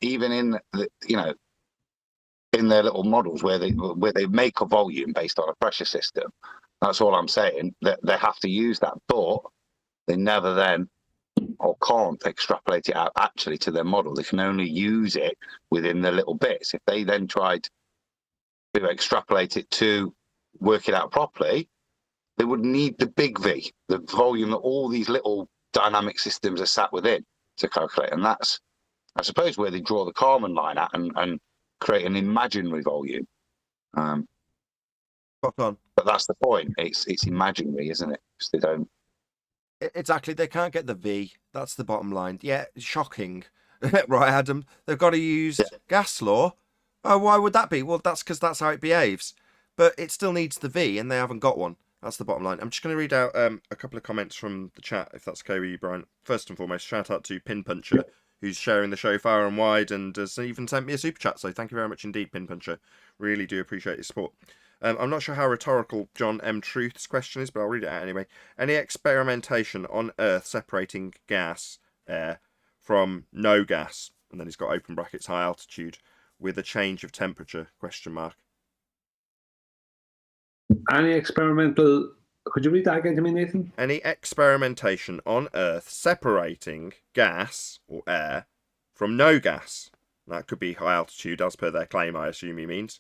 the, in their little models where they make a volume based on a pressure system. That's all I'm saying. That they have to use that, but they never then or can't extrapolate it out actually to their model. They can only use it within the little bits. If they then tried to extrapolate it to work it out properly, they would need the big V, the volume that all these little dynamic systems are sat within to calculate. And that's, I suppose, where they draw the Kalman line at and create an imaginary volume. Spot on. But that's the point. It's imaginary, isn't it? Because they don't. Exactly. They can't get the V. That's the bottom line. Yeah, shocking. Right, Adam? They've got to use gas law. Oh, why would that be? Well, that's because that's how it behaves. But it still needs the V, and they haven't got one. That's the bottom line. I'm just going to read out a couple of comments from the chat, if that's okay with you, Brian. First and foremost, shout out to Pinpuncher, who's sharing the show far and wide and has even sent me a super chat. So thank you very much indeed, Pinpuncher. Really do appreciate your support. I'm not sure how rhetorical John M. Truth's question is, but I'll read it out anyway. Any experimentation on Earth separating gas, air, from no gas, and then he's got open brackets, high altitude, with a change of temperature, question mark. Any experimental... Could you read that again to me, Nathan? Any experimentation on Earth separating gas, or air, from no gas. That could be high altitude, as per their claim, I assume he means.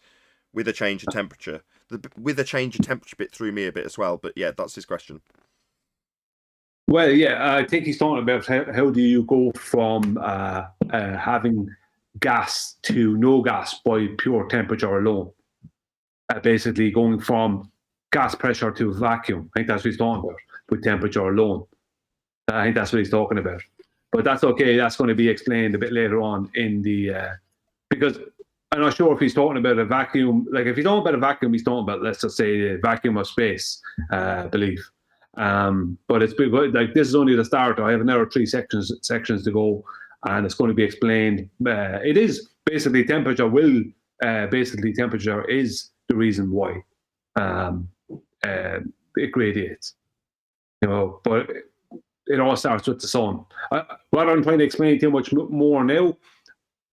With a change of temperature. The with a change of temperature bit threw me a bit as well, but yeah, that's his question. Well, yeah, I think he's talking about how do you go from having gas to no gas by pure temperature alone. Basically going from gas pressure to vacuum. I think that's what he's talking about, with temperature alone. I think that's what he's talking about. But that's okay, that's going to be explained a bit later on in the... because I'm not sure if he's talking about a vacuum. Like, if he's talking about a vacuum, he's talking about, let's just say, a vacuum of space, I believe. But it's like, this is only the start. I have another 3 sections to go, and it's going to be explained. It is basically temperature is the reason why it gradiates. You know, but it all starts with the sun. Rather than trying to explain too much more now,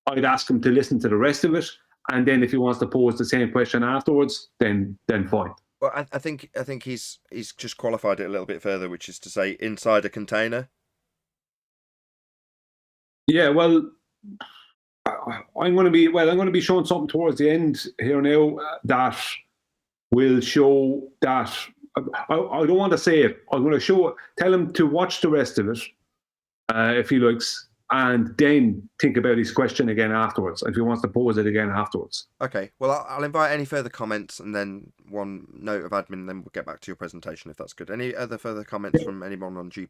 I'd ask him to listen to the rest of it, and then if he wants to pose the same question afterwards, then fine. Well, I think he's just qualified it a little bit further, which is to say inside a container. Yeah, well, I'm going to be showing something towards the end here now that will show that. I don't want to say it. I'm going to tell him to watch the rest of it if he likes, and then think about his question again afterwards, if he wants to pose it again afterwards. Okay, well, I'll invite any further comments and then one note of admin, and then we'll get back to your presentation, if that's good. Any other further comments from anyone on G+?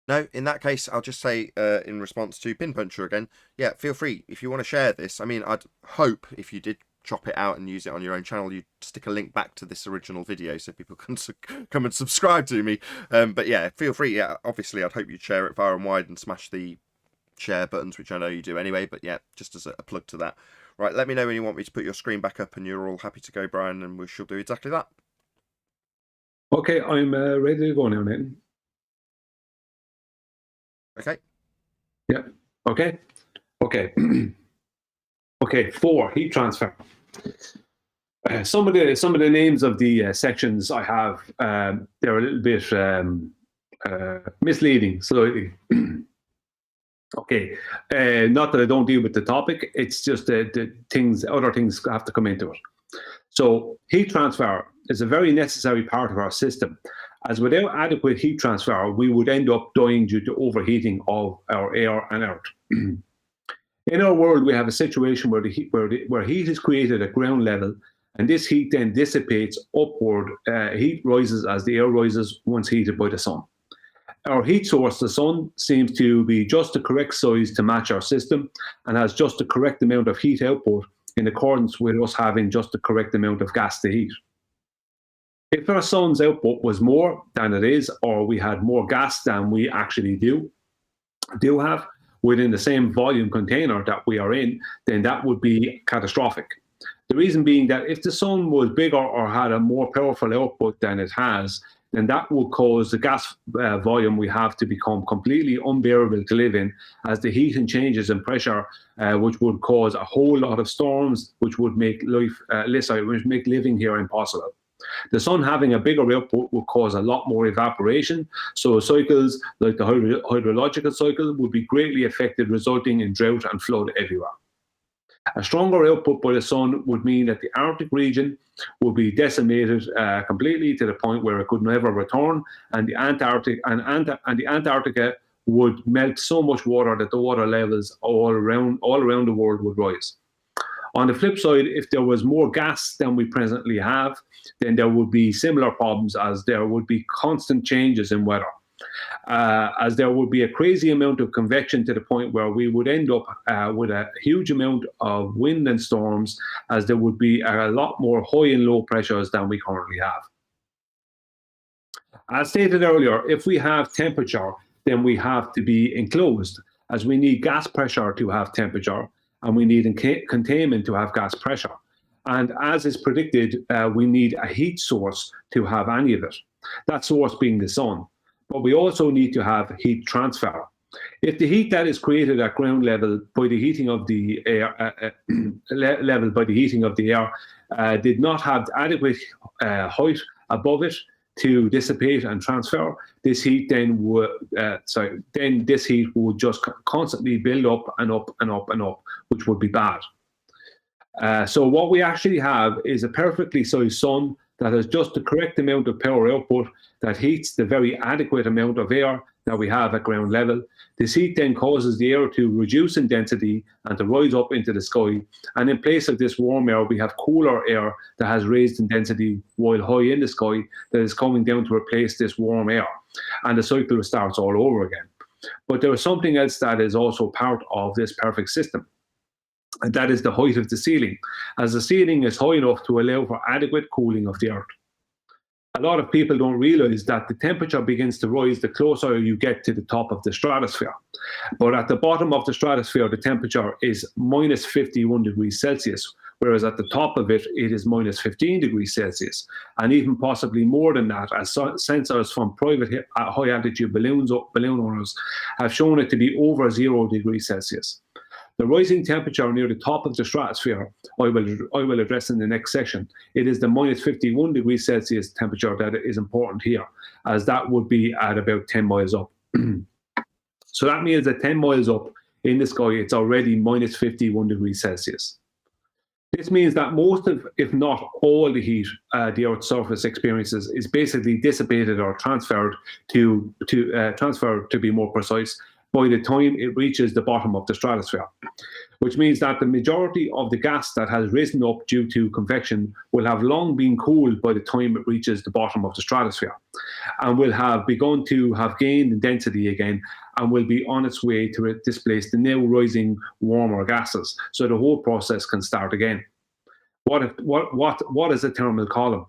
No, in that case, I'll just say in response to Pinpuncher again, yeah, feel free if you want to share this. I mean, I'd hope if you did chop it out and use it on your own channel, you'd stick a link back to this original video so people can come and subscribe to me. But yeah, feel free. Yeah, obviously, I'd hope you'd share it far and wide and smash the share buttons, which I know you do anyway. But yeah, just as a plug to that. Right, let me know when you want me to put your screen back up and you're all happy to go, Brian, and we shall do exactly that. Okay, I'm ready to go now, Nathan. Okay. Yeah. Okay. Okay. Okay. 4, heat transfer. Some of the names of the sections I have, they're a little bit misleading slightly. Okay. Not that I don't deal with the topic. It's just the things, other things have to come into it. So heat transfer is a very necessary part of our system, as without adequate heat transfer, we would end up dying due to overheating of our air and earth. In our world, we have a situation where heat is created at ground level, and this heat then dissipates upward. Heat rises as the air rises once heated by the sun. Our heat source, the sun, seems to be just the correct size to match our system and has just the correct amount of heat output in accordance with us having just the correct amount of gas to heat. If our sun's output was more than it is, or we had more gas than we actually do have within the same volume container that we are in, then that would be catastrophic. The reason being that if the sun was bigger or had a more powerful output than it has, then that will cause the gas volume we have to become completely unbearable to live in, as the heat and changes in pressure, which would cause a whole lot of storms, which would make which make living here impossible. The sun having a bigger output will cause a lot more evaporation, so cycles like the hydrological cycle would be greatly affected, resulting in drought and flood everywhere. A stronger output by the sun would mean that the Arctic region would be decimated completely to the point where it could never return, and the Antarctica would melt so much water that the water levels all around the world would rise. On the flip side, if there was more gas than we presently have, then there would be similar problems, as there would be constant changes in weather. As there would be a crazy amount of convection to the point where we would end up with a huge amount of wind and storms, as there would be a lot more high and low pressures than we currently have. As stated earlier, if we have temperature, then we have to be enclosed, as we need gas pressure to have temperature, and we need containment to have gas pressure. And as is predicted, we need a heat source to have any of it, that source being the sun. But we also need to have heat transfer. If the heat that is created at ground level by the heating of the air, did not have adequate height above it to dissipate and transfer, this heat then would this heat would just constantly build up and up and up and up, which would be bad. So what we actually have is a perfectly sized sun that has just the correct amount of power output that heats the very adequate amount of air that we have at ground level. This heat then causes the air to reduce in density and to rise up into the sky. And in place of this warm air, we have cooler air that has raised in density while high in the sky, that is coming down to replace this warm air. And the cycle starts all over again. But there is something else that is also part of this perfect system, and that is the height of the ceiling, as the ceiling is high enough to allow for adequate cooling of the earth. A lot of people don't realize that the temperature begins to rise the closer you get to the top of the stratosphere. But at the bottom of the stratosphere, the temperature is minus 51 degrees Celsius, whereas at the top of it, it is minus 15 degrees Celsius, and even possibly more than that, as sensors from private high-altitude balloon owners have shown it to be over 0 degrees Celsius. The rising temperature near the top of the stratosphere, I will address in the next section. It is the minus 51 degrees Celsius temperature that is important here, as that would be at about 10 miles up. So that means that 10 miles up in the sky, it's already minus 51 degrees Celsius. This means that most of, if not all, the heat the Earth's surface experiences is basically dissipated or transferred to be more precise, by the time it reaches the bottom of the stratosphere, which means that the majority of the gas that has risen up due to convection will have long been cooled by the time it reaches the bottom of the stratosphere, and will have begun to have gained in density again, and will be on its way to displace the now rising warmer gases, so the whole process can start again. What is a thermal column?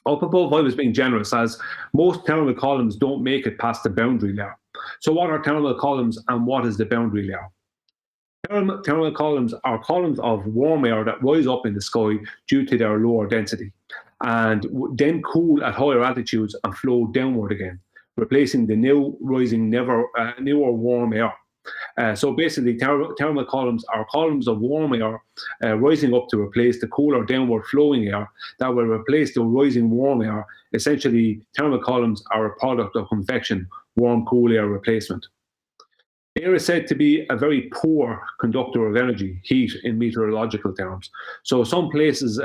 Up above, I was being generous, as most thermal columns don't make it past the boundary layer. So what are thermal columns, and what is the boundary layer? Thermal columns are columns of warm air that rise up in the sky due to their lower density, and then cool at higher altitudes and flow downward again, replacing the now rising newer warm air. So basically, thermal columns are columns of warm air rising up to replace the cooler downward flowing air that will replace the rising warm air. Essentially, thermal columns are a product of convection, warm-cool air replacement. Air is said to be a very poor conductor of energy, heat, in meteorological terms. So some places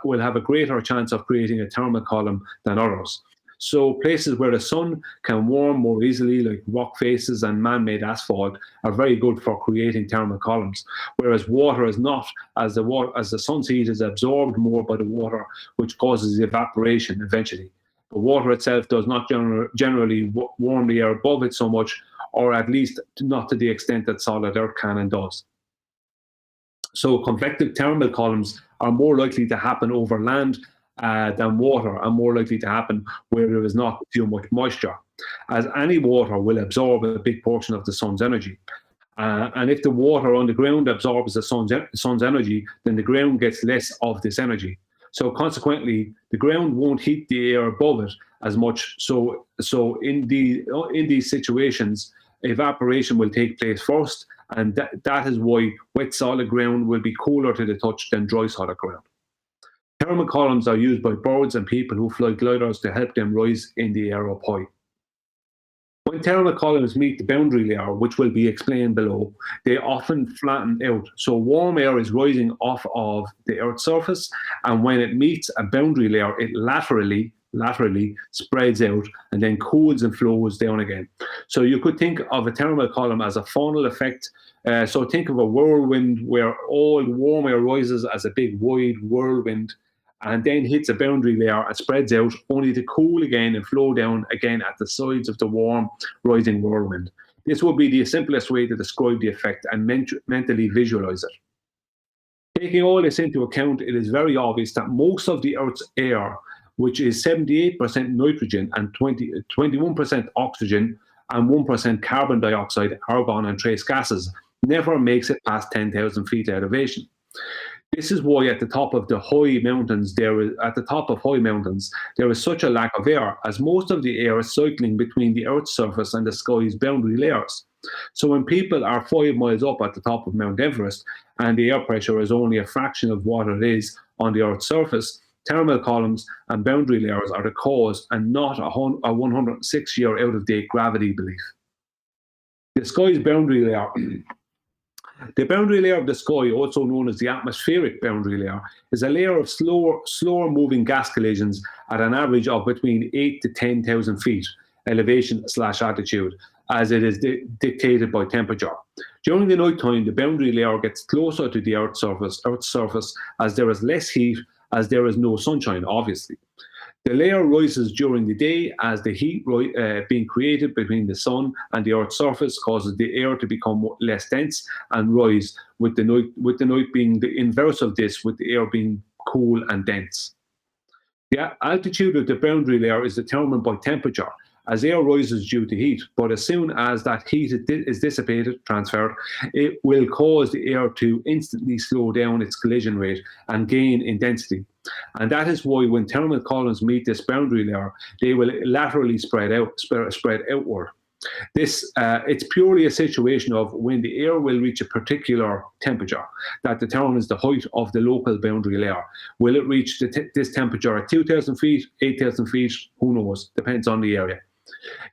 will have a greater chance of creating a thermal column than others. So places where the sun can warm more easily, like rock faces and man-made asphalt, are very good for creating thermal columns, whereas water is not, as the sun's heat is absorbed more by the water, which causes evaporation eventually. But water itself does not generally warm the air above it so much, or at least not to the extent that solid earth can and does. So convective thermal columns are more likely to happen over land than water, and more likely to happen where there is not too much moisture, as any water will absorb a big portion of the sun's energy. And if the water on the ground absorbs the sun's energy, then the ground gets less of this energy. So consequently, the ground won't heat the air above it as much. So in these situations, evaporation will take place first, and that is why wet solid ground will be cooler to the touch than dry solid ground. Thermal columns are used by birds and people who fly gliders to help them rise in the air up high. When thermal columns meet the boundary layer, which will be explained below, they often flatten out. So warm air is rising off of the Earth's surface, and when it meets a boundary layer, it laterally spreads out and then cools and flows down again. So you could think of a thermal column as a funnel effect. So think of a whirlwind where all the warm air rises as a big wide whirlwind and then hits a boundary layer and spreads out, only to cool again and flow down again at the sides of the warm rising whirlwind. This would be the simplest way to describe the effect and mentally visualize it. Taking all this into account, it is very obvious that most of the Earth's air, which is 78% nitrogen and 21% oxygen and 1% carbon dioxide, argon, and trace gases, never makes it past 10,000 feet elevation. This is why at the top of high mountains, there is such a lack of air, as most of the air is cycling between the Earth's surface and the sky's boundary layers. So when people are 5 miles up at the top of Mount Everest and the air pressure is only a fraction of what it is on the Earth's surface, thermal columns and boundary layers are the cause and not a 106-year out-of-date gravity belief. The sky's boundary layer. The boundary layer of the sky, also known as the atmospheric boundary layer, is a layer of slower moving gas collisions at an average of between 8 to 10,000 feet elevation/altitude, as it is dictated by temperature. During the night time, the boundary layer gets closer to the Earth's surface as there is less heat, as there is no sunshine, obviously. The layer rises during the day as the heat being created between the sun and the Earth's surface causes the air to become less dense and rise, with the night being the inverse of this, with the air being cool and dense. The altitude of the boundary layer is determined by temperature, as air rises due to heat, but as soon as that heat is dissipated, transferred, it will cause the air to instantly slow down its collision rate and gain in density. And that is why when thermal columns meet this boundary layer, they will laterally spread outward. It's purely a situation of when the air will reach a particular temperature that determines the height of the local boundary layer. Will it reach this temperature at 2,000 feet, 8,000 feet? Who knows? Depends on the area.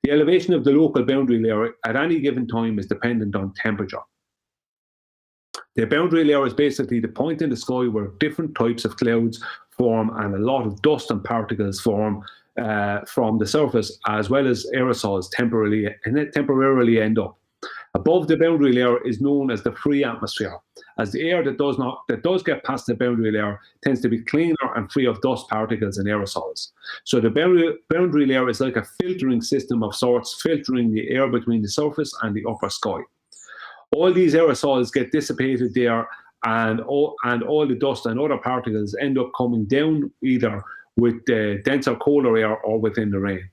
The elevation of the local boundary layer at any given time is dependent on temperature. The boundary layer is basically the point in the sky where different types of clouds form and a lot of dust and particles form from the surface, as well as aerosols temporarily end up. Above the boundary layer is known as the free atmosphere, as the air that does get past the boundary layer tends to be cleaner and free of dust particles and aerosols. So the boundary layer is like a filtering system of sorts, filtering the air between the surface and the upper sky. All these aerosols get dissipated there, and all the dust and other particles end up coming down either with the denser, colder air or within the rain.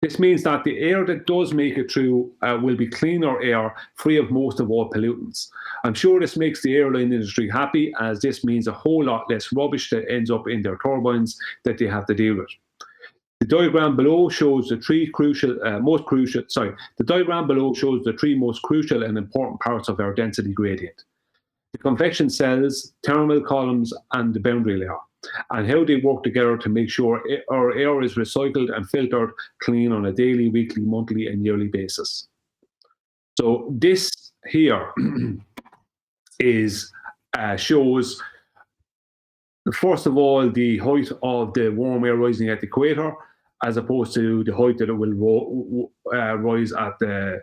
This means that the air that does make it through will be cleaner air, free of most of all pollutants. I'm sure this makes the airline industry happy, as this means a whole lot less rubbish that ends up in their turbines that they have to deal with. The diagram below shows the three most crucial and important parts of our density gradient: the convection cells, thermal columns, and the boundary layer, and how they work together to make sure our air is recycled and filtered clean on a daily, weekly, monthly, and yearly basis. So this here shows, first of all, the height of the warm air rising at the equator, as opposed to the height that it will rise at the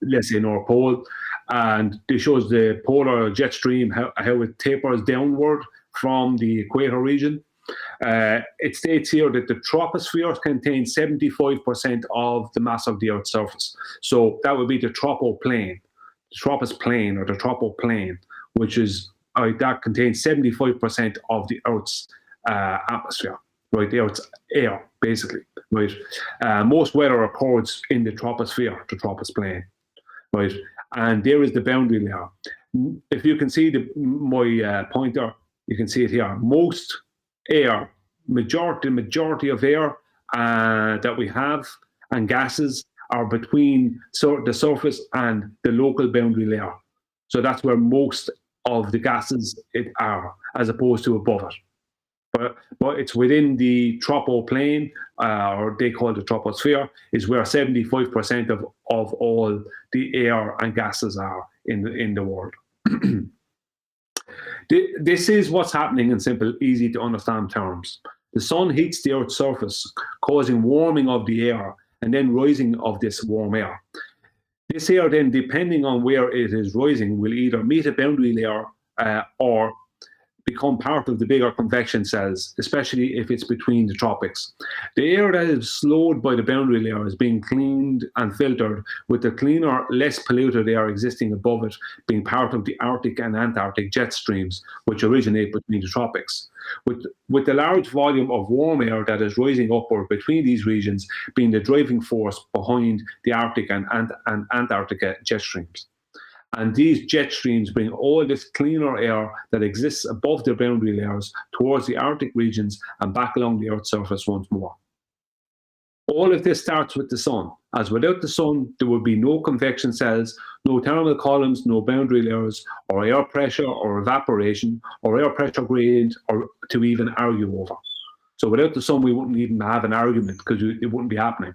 let's say North Pole, and it shows the polar jet stream how it tapers downward from the equator region. It states here that the troposphere contains 75% of the mass of the Earth's surface. So that would be the tropoplane, or the tropoplane, which is that contains 75% of the Earth's atmosphere, right? The Earth's air, basically, right? Most weather occurs in the troposphere, the tropoplane, right? And there is the boundary layer. If you can see my pointer, you can see it here. Most air, majority of air that we have and gases are between the surface and the local boundary layer. So that's where most of the gases are, as opposed to above it. But it's within the tropoplane, or they call it the troposphere, is where 75% of all the air and gases are in the world. This is what's happening in simple, easy to understand terms. The sun heats the Earth's surface, causing warming of the air and then rising of this warm air. This air then, depending on where it is rising, will either meet a boundary layer or become part of the bigger convection cells, especially if it's between the tropics. The air that is slowed by the boundary layer is being cleaned and filtered, with the cleaner, less polluted air existing above it being part of the Arctic and Antarctic jet streams, which originate between the tropics. With the large volume of warm air that is rising upward between these regions being the driving force behind the Arctic and Antarctic jet streams. And these jet streams bring all this cleaner air that exists above the boundary layers towards the Arctic regions and back along the Earth's surface once more. All of this starts with the sun, as without the sun, there would be no convection cells, no thermal columns, no boundary layers, or air pressure or evaporation, or air pressure gradient, or to even argue over. So without the sun, we wouldn't even have an argument because it wouldn't be happening.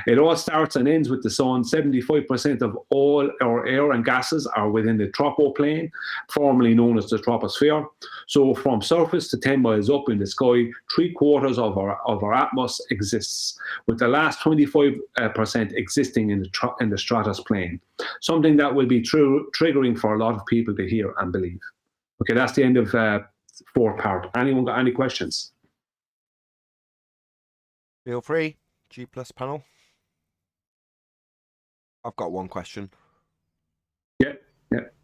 It all starts and ends with the sun. 75% of all our air and gases are within the tropoplane, formerly known as the troposphere. So from surface to 10 miles up in the sky, 3/4 of our atmosphere exists, with the last 25% existing in the stratus plane. Something that will be triggering for a lot of people to hear and believe. Okay, that's the end of fourth part. Anyone got any questions? Feel free. G+ panel. I've got one question. Yeah.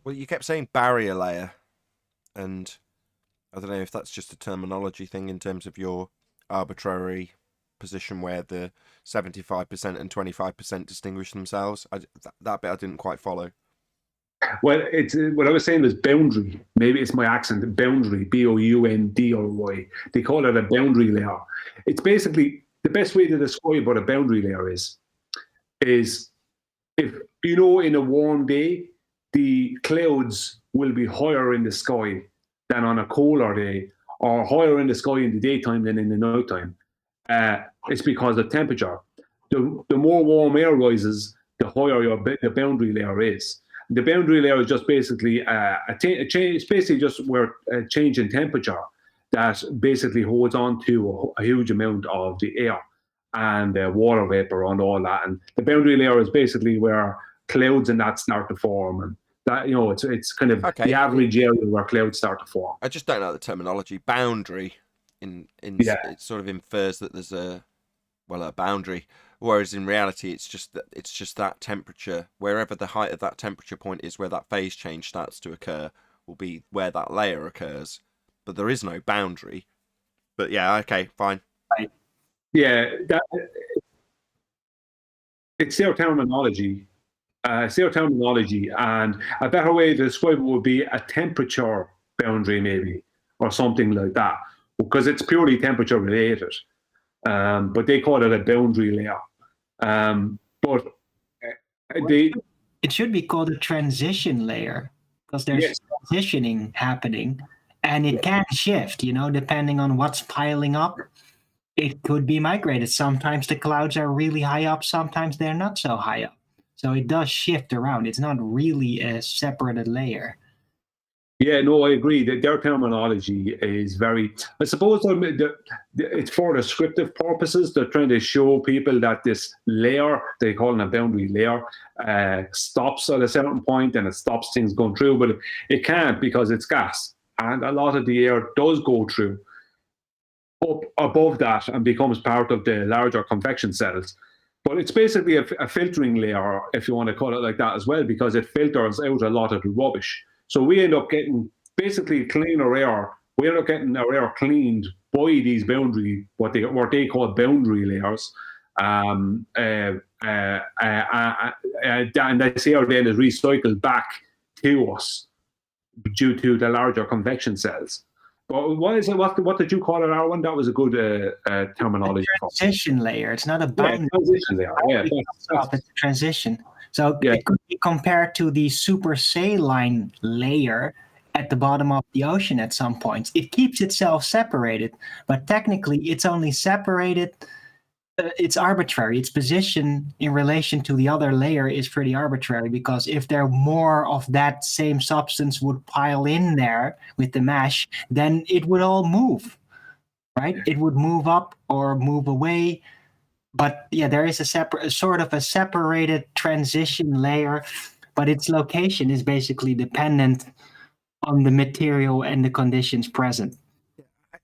Well, you kept saying barrier layer, and I don't know if that's just a terminology thing in terms of your arbitrary position where the 75% and 25% distinguish themselves. That bit I didn't quite follow. Well, it's what I was saying was boundary. Maybe it's my accent. Boundary, boundry. They call it a boundary layer. It's basically the best way to describe what a boundary layer is if in a warm day, the clouds will be higher in the sky than on a colder day, or higher in the sky in the daytime than in the nighttime. It's because of temperature. The more warm air rises, the higher the boundary layer is. The boundary layer is just basically a change. It's basically just where a change in temperature that basically holds on to a huge amount of the air and water vapor and all that. And the boundary layer is basically where clouds and that start to form. And that, it's kind of the average area where clouds start to form. I just don't know the terminology. Boundary it sort of infers that there's a boundary, whereas in reality it's just that temperature, wherever the height of that temperature point is where that phase change starts to occur, will be where that layer occurs. But there is no boundary. But yeah, okay, fine. Yeah, it's their terminology. And a better way to describe it would be a temperature boundary, maybe, or something like that, because it's purely temperature related. But they call it a boundary layer. It should be called a transition layer, because there's transitioning happening, and it can shift, depending on what's piling up. It could be migrated. Sometimes the clouds are really high up, sometimes they're not so high up. So it does shift around. It's not really a separated layer. Yeah, no, I agree that their terminology is very, I suppose it's for descriptive purposes. They're trying to show people that this layer, they call it a boundary layer, stops at a certain point and it stops things going through, but it can't because it's gas. And a lot of the air does go through up above that and becomes part of the larger convection cells. But it's basically a filtering layer, if you want to call it like that as well, because it filters out a lot of the rubbish. So we end up getting basically cleaner air. We end up getting our air cleaned by these boundary, what they call boundary layers. And this air then is recycled back to us due to the larger convection cells. But what is it? What did you call it, Arwen? That was a good terminology. Transition layer. It's not a Yeah, boundary. transition layer. Yeah, It's a transition. So Yeah. it could be compared to the supersaline layer at the bottom of the ocean at some points. It keeps itself separated, but technically it's only separated. It's arbitrary. Its position in relation to the other layer is pretty arbitrary, because if there more of that same substance would pile in there with the mesh, then it would all move, right? It would move up or move away. But yeah, there is a separated transition layer, but its location is basically dependent on the material and the conditions present.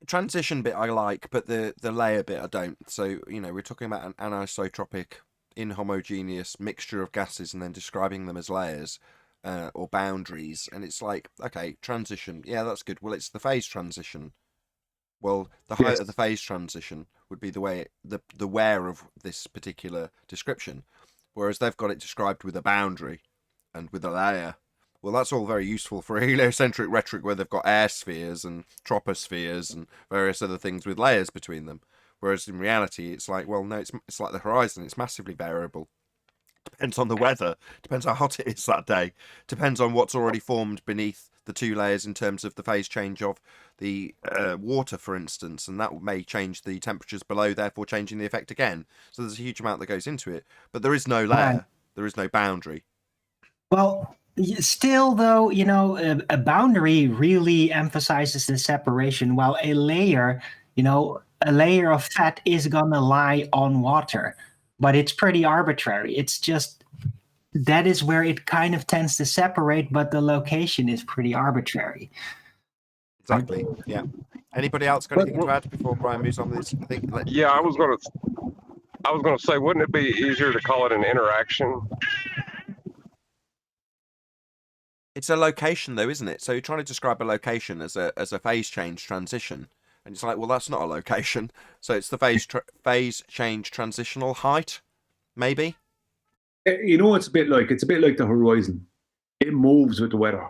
Transition bit I like, but the layer bit I don't. So, we're talking about an anisotropic, inhomogeneous mixture of gases and then describing them as layers or boundaries. And it's like, okay, transition. Yeah, that's good. Well, it's the phase transition. Well, the height of the phase transition would be the way the where of this particular description, whereas they've got it described with a boundary and with a layer. Well, that's all very useful for heliocentric rhetoric, where they've got air spheres and tropospheres and various other things with layers between them. Whereas in reality, it's like, well, no, it's like the horizon. It's massively variable. Depends on the weather. Depends how hot it is that day. Depends on what's already formed beneath the two layers in terms of the phase change of the water, for instance, and that may change the temperatures below, therefore changing the effect again. So there's a huge amount that goes into it, but there is no layer. There is no boundary. Well, still, though, a boundary really emphasizes the separation, while a layer of fat is gonna lie on water, but it's pretty arbitrary. It's just that is where it kind of tends to separate, but the location is pretty arbitrary. Exactly. Yeah. Anybody else got anything to add before Brian moves on with this? Yeah, I was gonna say, wouldn't it be easier to call it an interaction? It's a location, though, isn't it? So you're trying to describe a location as a phase change transition, and it's like, well, that's not a location. So it's the phase change transitional height, maybe. It's a bit like the horizon. It moves with the weather.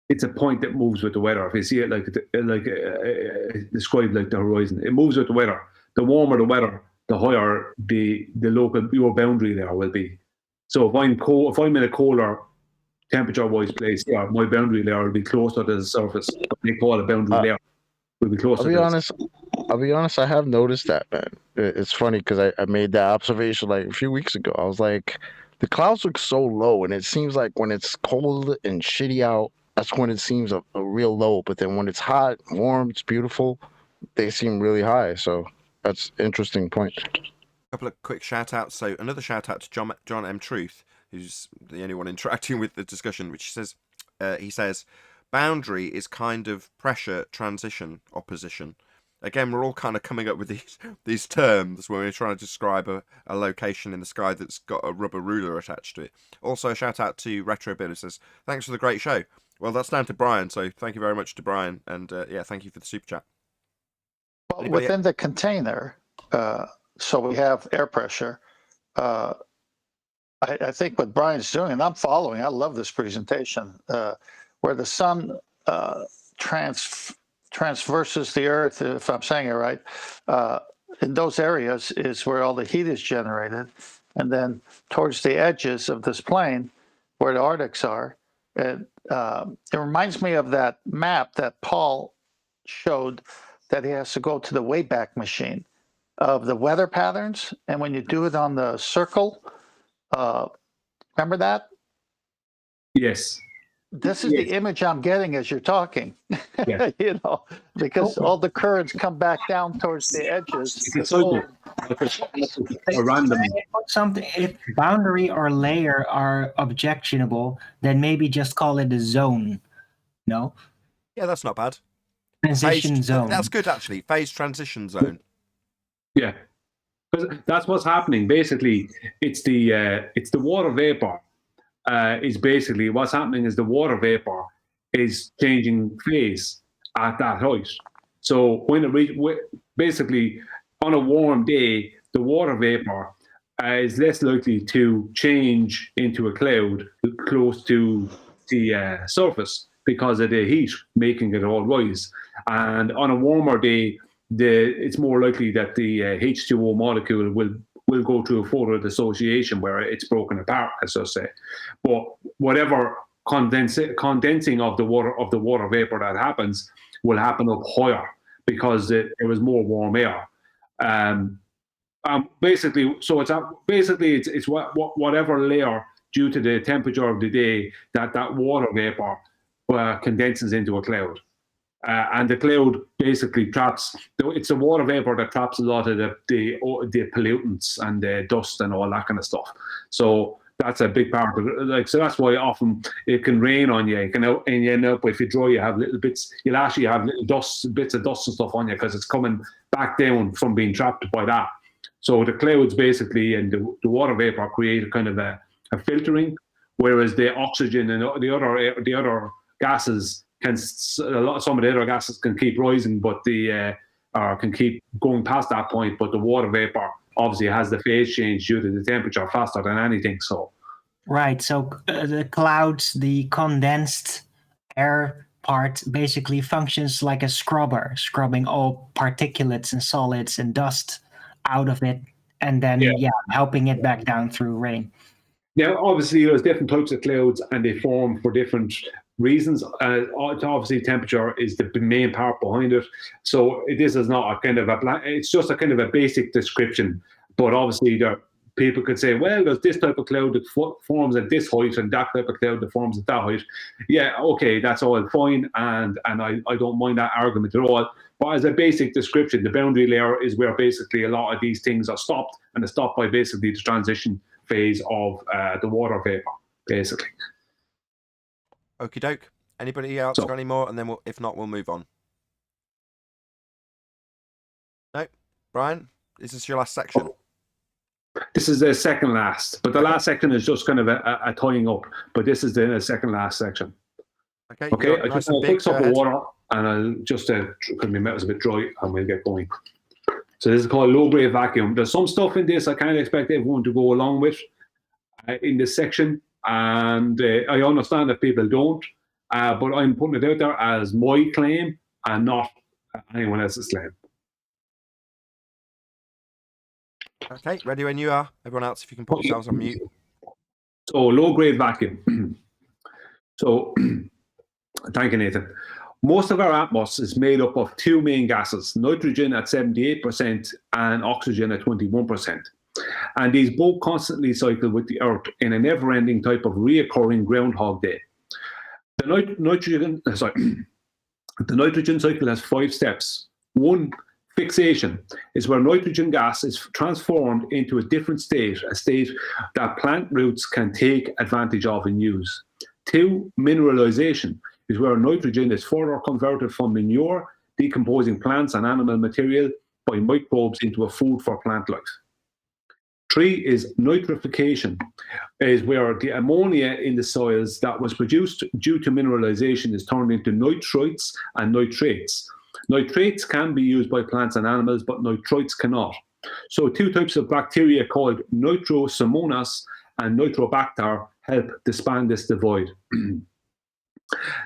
It's a point that moves with the weather. If you see it described like the horizon, it moves with the weather. The warmer the weather, the higher your boundary there will be. So if I'm in a colder temperature-wise place, yeah, my boundary layer will be closer to the surface. They call it boundary layer. Will be closer. I'll be honest. I have noticed that, man. It's funny because I made that observation like a few weeks ago. I was like, the clouds look so low, and it seems like when it's cold and shitty out, that's when it seems a real low. But then when it's hot, warm, it's beautiful, they seem really high. So that's an interesting point. A couple of quick shout outs. So another shout out to John M. Truth, who's the only one interacting with the discussion, which he says, boundary is kind of pressure transition opposition. Again, we're all kind of coming up with these terms when we're trying to describe a location in the sky that's got a rubber ruler attached to it. Also, a shout out to Retro Bill, who says, thanks for the great show. Well, that's down to Brian, so thank you very much to Brian, and thank you for the super chat. Well, within the container, so we have air pressure. I think what Brian's doing, and I'm following, I love this presentation, where the sun transverses the earth, if I'm saying it right, in those areas is where all the heat is generated. And then towards the edges of this plane, where the Arctics are, it reminds me of that map that Paul showed, that he has to go to the Wayback Machine of the weather patterns. And when you do it on the circle, remember that? Yes. This is the image I'm getting as you're talking, Yeah. because all the currents come back down towards the edges. It's a random. If boundary or layer are objectionable, then maybe just call it a zone. No? Yeah, that's not bad. Transition zone. That's good, actually. Phase transition zone. Yeah, because that's what's happening. Basically, it's the water vapor. Is basically what's happening is the water vapor is changing phase at that height. So when basically on a warm day, the water vapor is less likely to change into a cloud close to the surface, because of the heat, making it all rise. And on a warmer day, it's more likely that the H2O molecule will go through a photo dissociation where it's broken apart, as I say. But whatever condensing of the water vapor that happens will happen up higher because there was more warm air. Basically, so it's whatever layer due to the temperature of the day that water vapor condenses into a cloud. And the cloud basically traps. It's the water vapor that traps a lot of the pollutants and the dust and all that kind of stuff. So that's a big part of it. So that's why often it can rain on you. And you end up, if you dry, you have little bits. You'll actually have little bits of dust and stuff on you because it's coming back down from being trapped by that. So the clouds basically and the water vapor create a kind of a filtering, whereas the oxygen and the other gases some of the other gases can keep rising, but can keep going past that point. But the water vapor obviously has the phase change due to the temperature faster than anything. So, right. So the clouds, the condensed air part, basically functions like a scrubber, scrubbing all particulates and solids and dust out of it, and then helping it back down through rain. Now, obviously, there's different types of clouds, and they form for different reasons. Obviously, temperature is the main part behind it. So this is not a kind of it's just a kind of a basic description. But obviously, people could say, well, there's this type of cloud that forms at this height, and that type of cloud that forms at that height. Yeah, okay, that's all fine, and I don't mind that argument at all. But as a basic description, the boundary layer is where basically a lot of these things are stopped, and they're stopped by basically the transition phase of the water vapor, basically. Okie doke. Anybody else got any more? And then if not, we'll move on. No? Brian, is this your last section? This is the second last, but the last section is just kind of a tying up, but this is the second last section. Okay, I'll fix up the water, and I'll just, because my metal's a bit dry, and we'll get going. So this is called low-grade vacuum. There's some stuff in this I can't expect everyone to go along with in this section, and I understand that people don't, but I'm putting it out there as my claim and not anyone else's claim. Okay, ready when you are. Everyone else, if you can put yourselves on mute. So low-grade vacuum. So, thank you, Nathan. Most of our atmosphere is made up of two main gases, nitrogen at 78% and oxygen at 21%. And these both constantly cycle with the Earth in a never-ending type of reoccurring Groundhog Day. The nitrogen cycle has 5 steps. 1, fixation, is where nitrogen gas is transformed into a different state, a state that plant roots can take advantage of and use. 2, mineralization, is where nitrogen is further converted from manure, decomposing plants and animal material by microbes into a food for plant life. 3 is nitrification, is where the ammonia in the soils that was produced due to mineralization is turned into nitrites and nitrates. Nitrates can be used by plants and animals, but nitrites cannot. So 2 types of bacteria called Nitrosomonas and Nitrobacter help disband this divide.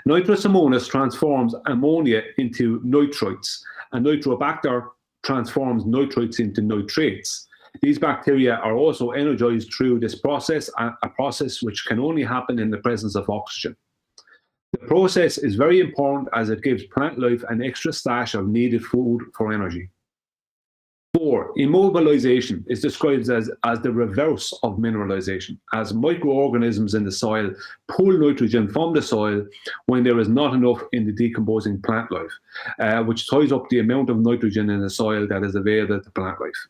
Nitrosomonas transforms ammonia into nitrites, and Nitrobacter transforms nitrites into nitrates. These bacteria are also energized through this process, a process which can only happen in the presence of oxygen. The process is very important as it gives plant life an extra stash of needed food for energy. 4, immobilization is described as the reverse of mineralization, as microorganisms in the soil pull nitrogen from the soil when there is not enough in the decomposing plant life, which ties up the amount of nitrogen in the soil that is available to plant life.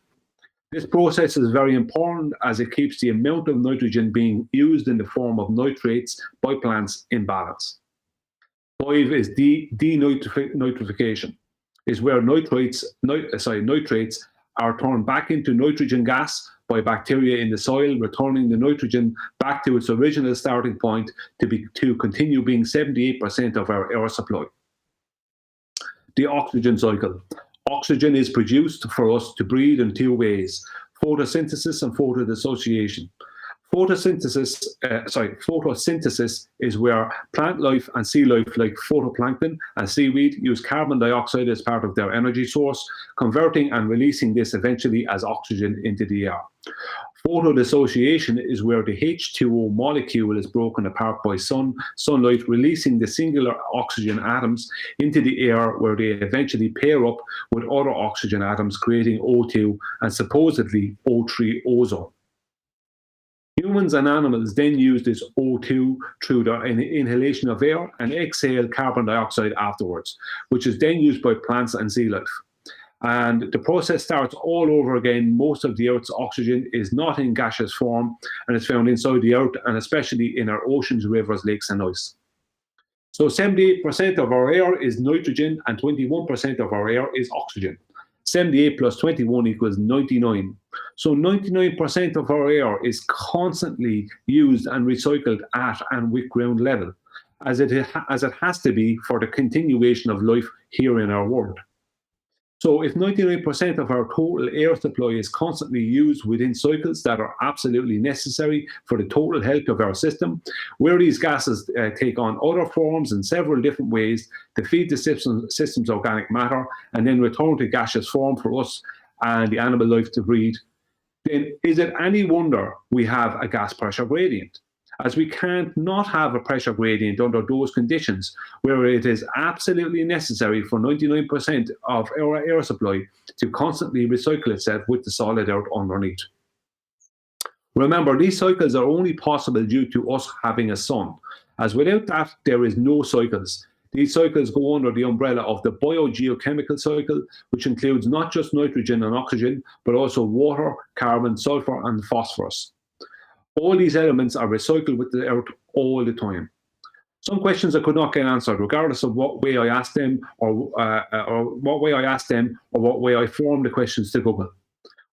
This process is very important as it keeps the amount of nitrogen being used in the form of nitrates by plants in balance. 5 is denitrification, is where nitrates are turned back into nitrogen gas by bacteria in the soil, returning the nitrogen back to its original starting point to continue being 78% of our air supply. The oxygen cycle. Oxygen is produced for us to breathe in 2 ways, photosynthesis and photodissociation. Photosynthesis is where plant life and sea life like phytoplankton and seaweed use carbon dioxide as part of their energy source, converting and releasing this eventually as oxygen into the air. Photodissociation is where the H2O molecule is broken apart by sunlight, releasing the singular oxygen atoms into the air, where they eventually pair up with other oxygen atoms, creating O2 and supposedly O3 ozone. Humans and animals then use this O2 through their inhalation of air and exhale carbon dioxide afterwards, which is then used by plants and sea life. And the process starts all over again. Most of the Earth's oxygen is not in gaseous form and is found inside the Earth, and especially in our oceans, rivers, lakes, and ice. So 78% of our air is nitrogen and 21% of our air is oxygen. 78 plus 21 equals 99. So 99% of our air is constantly used and recycled at and with ground level, as it has to be for the continuation of life here in our world. So if 99% of our total air supply is constantly used within cycles that are absolutely necessary for the total health of our system, where these gases take on other forms in several different ways to feed the system's organic matter and then return to gaseous form for us and the animal life to breed, then is it any wonder we have a gas pressure gradient? As we can't not have a pressure gradient under those conditions where it is absolutely necessary for 99% of our air supply to constantly recycle itself with the solid earth underneath. Remember, these cycles are only possible due to us having a sun, as without that, there is no cycles. These cycles go under the umbrella of the biogeochemical cycle, which includes not just nitrogen and oxygen, but also water, carbon, sulfur, and phosphorus. All these elements are recycled with the earth all the time. Some questions I could not get answered, regardless of what way I asked them, or what way I formed the questions to Google.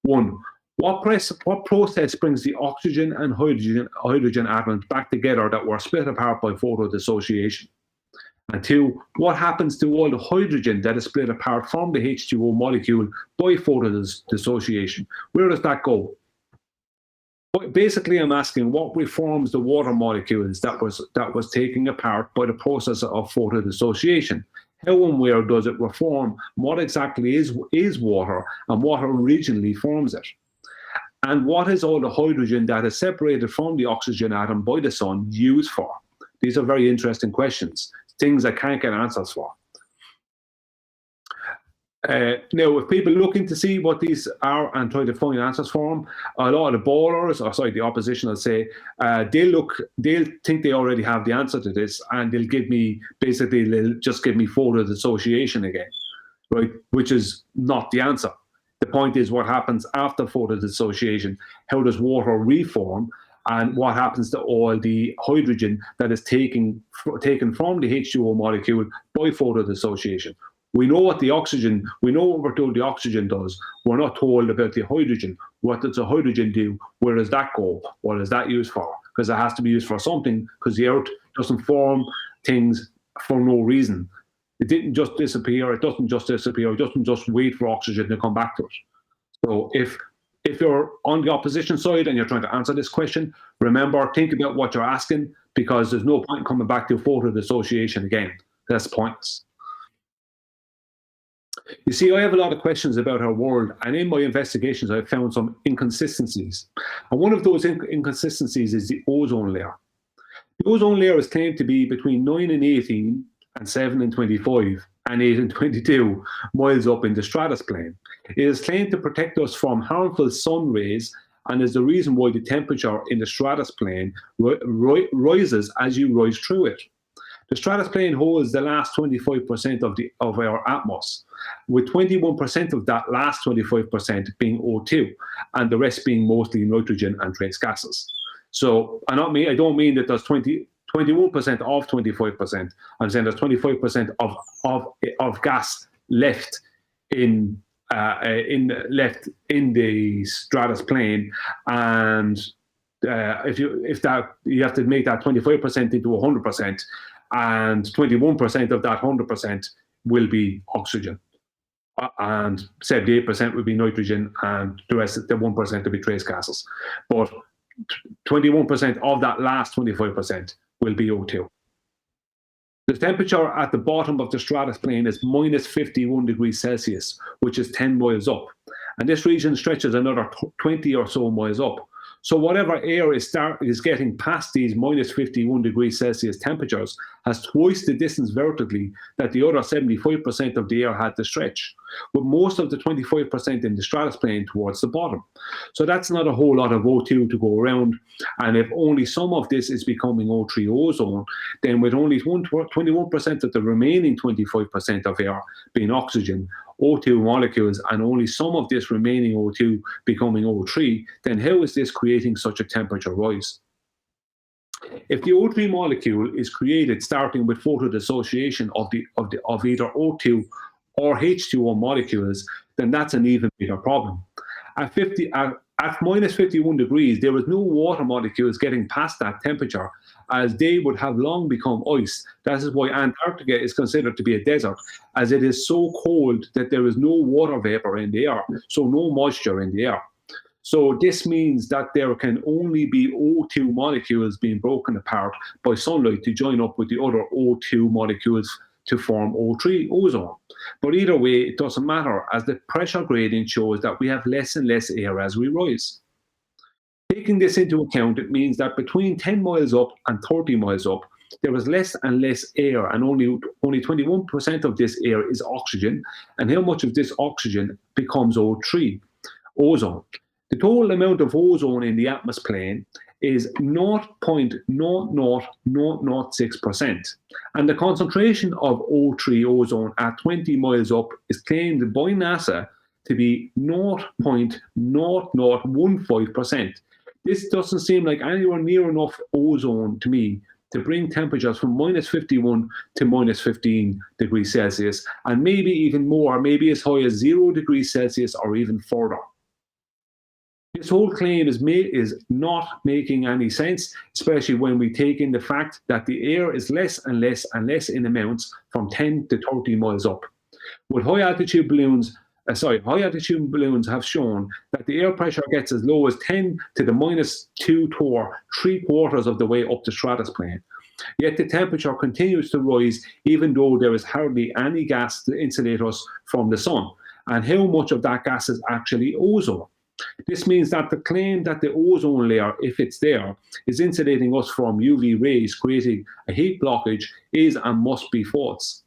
1. What process brings the oxygen and hydrogen atoms back together that were split apart by photodissociation? And 2. What happens to all the hydrogen that is split apart from the H2O molecule by photodissociation? Where does that go? Basically, I'm asking what reforms the water molecules that was taken apart by the process of photodissociation. How and where does it reform? What exactly is water, and what originally forms it? And what is all the hydrogen that is separated from the oxygen atom by the sun used for? These are very interesting questions, things I can't get answers for. Now, if people looking to see what these are and try to find answers for them, a lot of the ballers, or sorry, the opposition, I'll say, they'll think they already have the answer to this, and they'll just give me photodissociation again, right? Which is not the answer. The point is what happens after photodissociation. How does water reform, and what happens to all the hydrogen that is taken from the H2O molecule by photodissociation? We know what we're told the oxygen does. We're not told about the hydrogen. What does the hydrogen do? Where does that go? What is that used for? Because it has to be used for something, because the earth doesn't form things for no reason. It didn't just disappear. It doesn't just disappear. It doesn't just wait for oxygen to come back to it. So if you're on the opposition side and you're trying to answer this question, remember, think about what you're asking, because there's no point in coming back to photodissociation again. That's pointless. You see, I have a lot of questions about our world, and in my investigations, I've found some inconsistencies. And one of those inconsistencies is the ozone layer. The ozone layer is claimed to be between 9 and 18, and 7 and 25, and 8 and 22 miles up in the stratosphere. It is claimed to protect us from harmful sun rays, and is the reason why the temperature in the stratosphere rises as you rise through it. The stratosphere holds the last 25% of our atmosphere, with 21% of that last 25% being O2, and the rest being mostly nitrogen and trace gases. So, I don't mean that there's 21% of 25%. I'm saying there's 25% of gas left in the stratosphere, and if you have to make that 25% into 100%. And 21% of that 100% will be oxygen, and 78% will be nitrogen, and the rest, the 1%, will be trace gases. But 21% of that last 25% will be O2. The temperature at the bottom of the stratus plane is minus 51 degrees Celsius, which is 10 miles up. And this region stretches another 20 or so miles up. So whatever air is getting past these minus 51 degrees Celsius temperatures has twice the distance vertically that the other 75% of the air had to stretch, with most of the 25% in the stratus plane towards the bottom. So that's not a whole lot of O2 to go around. And if only some of this is becoming O3 ozone, then with only 21% of the remaining 25% of air being oxygen, O2 molecules, and only some of this remaining O2 becoming O3, then how is this creating such a temperature rise? If the O3 molecule is created starting with photodissociation of either O2 or H2O molecules, then that's an even bigger problem. At minus 51 degrees, there is no water molecules getting past that temperature, as they would have long become ice. That is why Antarctica is considered to be a desert, as it is so cold that there is no water vapor in the air, so no moisture in the air. So this means that there can only be O2 molecules being broken apart by sunlight to join up with the other O2 molecules to form O3 ozone. But either way, it doesn't matter, as the pressure gradient shows that we have less and less air as we rise. Taking this into account, it means that between 10 miles up and 30 miles up, there is less and less air, and only 21% of this air is oxygen. And how much of this oxygen becomes O3, ozone? The total amount of ozone in the atmosphere plane is 0.00006%. And the concentration of O3 ozone at 20 miles up is claimed by NASA to be 0.0015%. This doesn't seem like anywhere near enough ozone to me to bring temperatures from minus 51 to minus 15 degrees Celsius, and maybe even more, maybe as high as 0 degrees Celsius or even further. This whole claim is not making any sense, especially when we take in the fact that the air is less and less and less in amounts from 10 to 30 miles up. With high-altitude balloons have shown that the air pressure gets as low as 10 to the minus 2 torr, 3/4 of the way up the stratus plane. Yet the temperature continues to rise even though there is hardly any gas to insulate us from the sun. And how much of that gas is actually ozone? This means that the claim that the ozone layer, if it's there, is insulating us from UV rays, creating a heat blockage, is and must be false.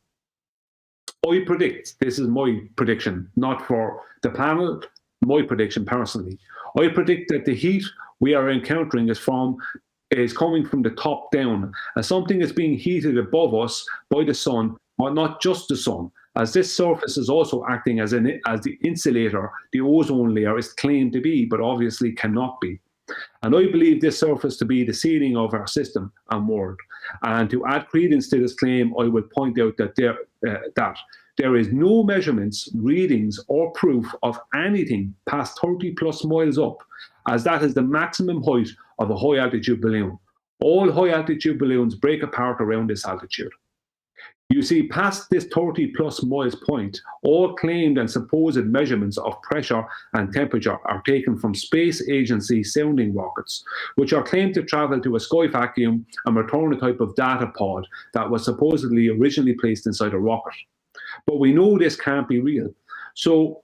I predict, this is my prediction, not for the panel, my prediction personally. I predict that the heat we are encountering is coming from the top down, as something is being heated above us by the sun, but not just the sun, as this surface is also acting as the insulator the ozone layer is claimed to be, but obviously cannot be. And I believe this surface to be the ceiling of our system and world. And to add credence to this claim, I will point out that there is no measurements, readings, or proof of anything past 30 plus miles up, as that is the maximum height of a high-altitude balloon. All high-altitude balloons break apart around this altitude. You see, past this 30 plus miles point, all claimed and supposed measurements of pressure and temperature are taken from space agency sounding rockets, which are claimed to travel to a sky vacuum and return a type of data pod that was supposedly originally placed inside a rocket. But we know this can't be real. So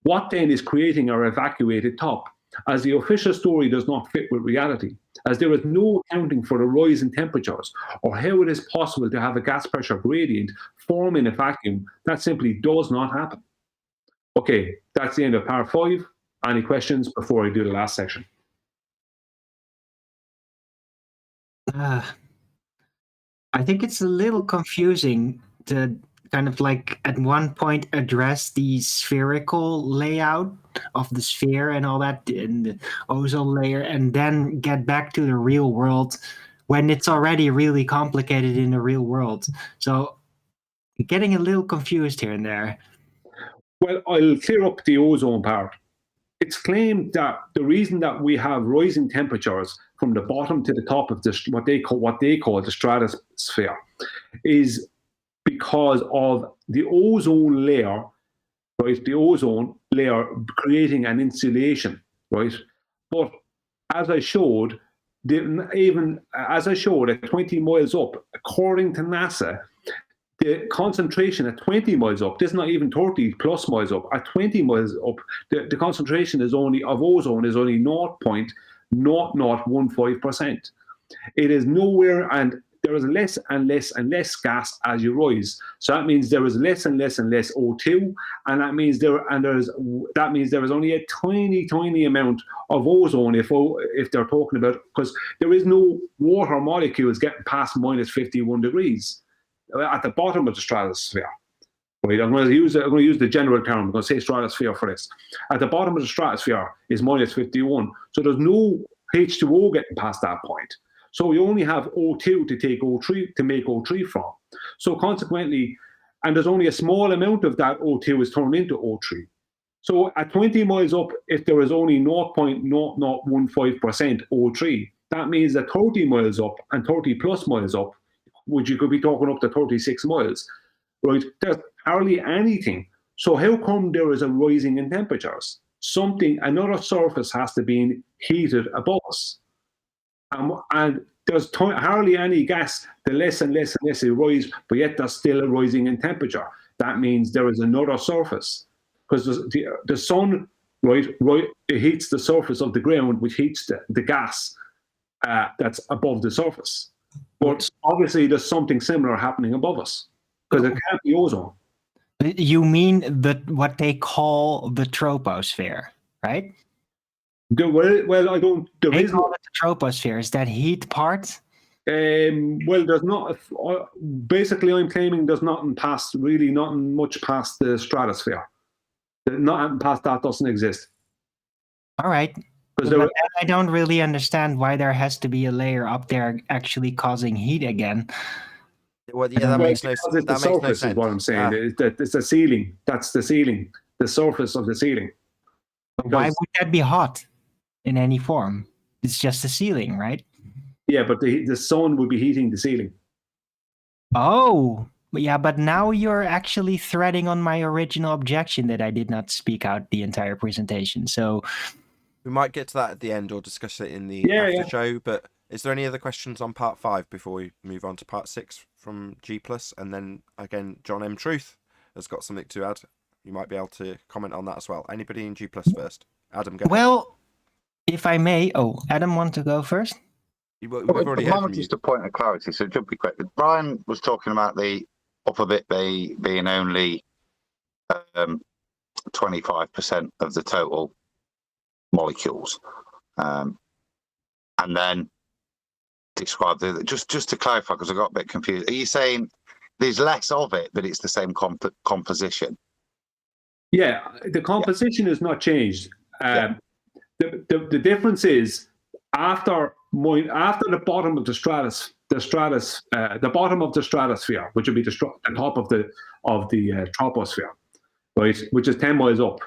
what then is creating our evacuated top? As the official story does not fit with reality, as there is no accounting for the rise in temperatures or how it is possible to have a gas pressure gradient form in a vacuum, that simply does not happen. Okay, that's the end of part 5. Any questions before I do the last section? I think it's a little confusing to kind of like at one point address the spherical layout of the sphere and all that in the ozone layer, and then get back to the real world when it's already really complicated in the real world. So getting a little confused here and there. Well, I'll clear up the ozone part. It's claimed that the reason that we have rising temperatures from the bottom to the top of this, what they call the stratosphere, is because of the ozone layer, right? The ozone layer creating an insulation, right? But as I showed, at 20 miles up, according to NASA, the concentration at 20 miles up, this is not even 30 plus miles up, at 20 miles up, the concentration of ozone is only 0.0015%. It is nowhere, and there is less and less and less gas as you rise. So that means there is less and less and less O2, and that means there is only a tiny amount of ozone if they're talking about, because there is no water molecules getting past minus 51 degrees at the bottom of the stratosphere. Right, I'm going to use the general term. I'm going to say stratosphere for this. At the bottom of the stratosphere is minus 51, so there's no H2O getting past that point. So you only have O2 to make O3 from. So consequently, and there's only a small amount of that O2 is turned into O3. So at 20 miles up, if there is only 0.0015% O3, that means that 30 miles up and 30 plus miles up, which you could be talking up to 36 miles, right? There's hardly anything. So how come there is a rising in temperatures? Another surface has to be heated above us. And there's hardly any gas, the less and less and less it rises, but yet there's still a rising in temperature. That means there is another surface, because the sun, right, it heats the surface of the ground, which heats the gas that's above the surface. But obviously there's something similar happening above us, because it can't be ozone. You mean what they call the troposphere, right? Well, I don't. There they is call it the troposphere. Is that heat part? Well, there's not. Basically, I'm claiming there's nothing much past the stratosphere. Nothing past that doesn't exist. All right. But I don't really understand why there has to be a layer up there actually causing heat again. Well, yeah, that makes no sense. The surface is what I'm saying. It's the ceiling. That's the ceiling. The surface of the ceiling. Why would that be hot in any form? It's just the ceiling, right? Yeah, but the sun would be heating the ceiling. Oh, yeah, but now you're actually threading on my original objection that I did not speak out the entire presentation. So we might get to that at the end or discuss it in the after show. But is there any other questions on part 5 before we move on to part 6 from G+? And then again, John M. Truth has got something to add. You might be able to comment on that as well. Anybody in G+ first? Adam, go. Well, if I may. Oh, Adam, want to go first? We've already heard from you. Just a point of clarity, so it should be quick. Brian was talking about the upper bit being only 25% of the total molecules, and then describe just to clarify, because I got a bit confused. Are you saying there's less of it, but it's the same composition? Yeah, the composition is not changed. The difference is after the bottom of the bottom of the stratosphere, which would be the top of the troposphere, right, which is 10 miles up.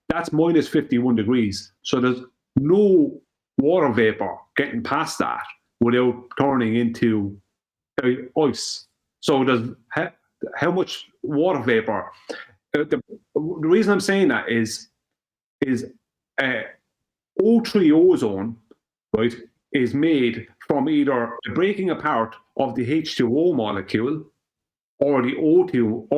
That's minus 51 degrees. So there's no water vapor getting past that without turning into ice. So there's how much water vapor? The reason I'm saying that is O3 ozone, right, is made from either the breaking apart of the H2O molecule or the O2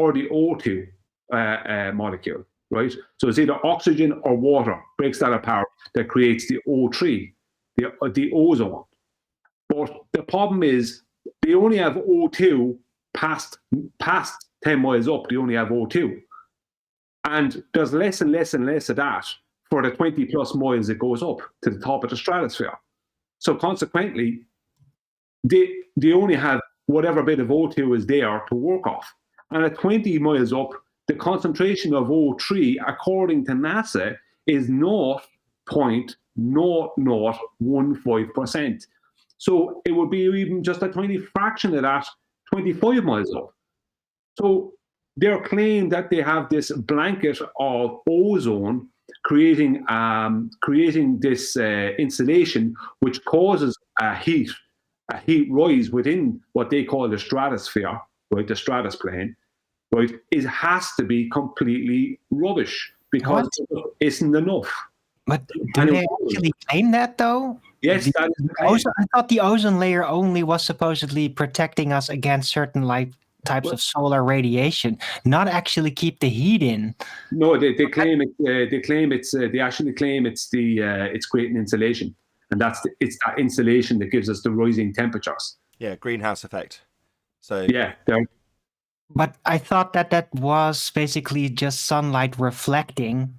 molecule, right? So it's either oxygen or water breaks that apart that creates the O3, the ozone. But the problem is they only have O2 past 10 miles up. They only have O2, and there's less and less and less of that for the 20 plus miles it goes up to the top of the stratosphere. So consequently, they only have whatever bit of O2 is there to work off. And at 20 miles up, the concentration of O3, according to NASA, is 0.0015%. So it would be even just a tiny fraction of that 25 miles up. So they're claiming that they have this blanket of ozone creating this insulation, which causes a heat rise within what they call the stratosphere, right, the stratusplane, right. It has to be completely rubbish because it isn't enough. But do they actually claim that though? Yes, The that is the claim. I thought the ozone layer only was supposedly protecting us against certain types of solar radiation, not actually keep the heat in. No, they claim it. They actually claim it's creating insulation, and it's that insulation that gives us the rising temperatures. Yeah, greenhouse effect. So Yeah, But I thought that was basically just sunlight reflecting.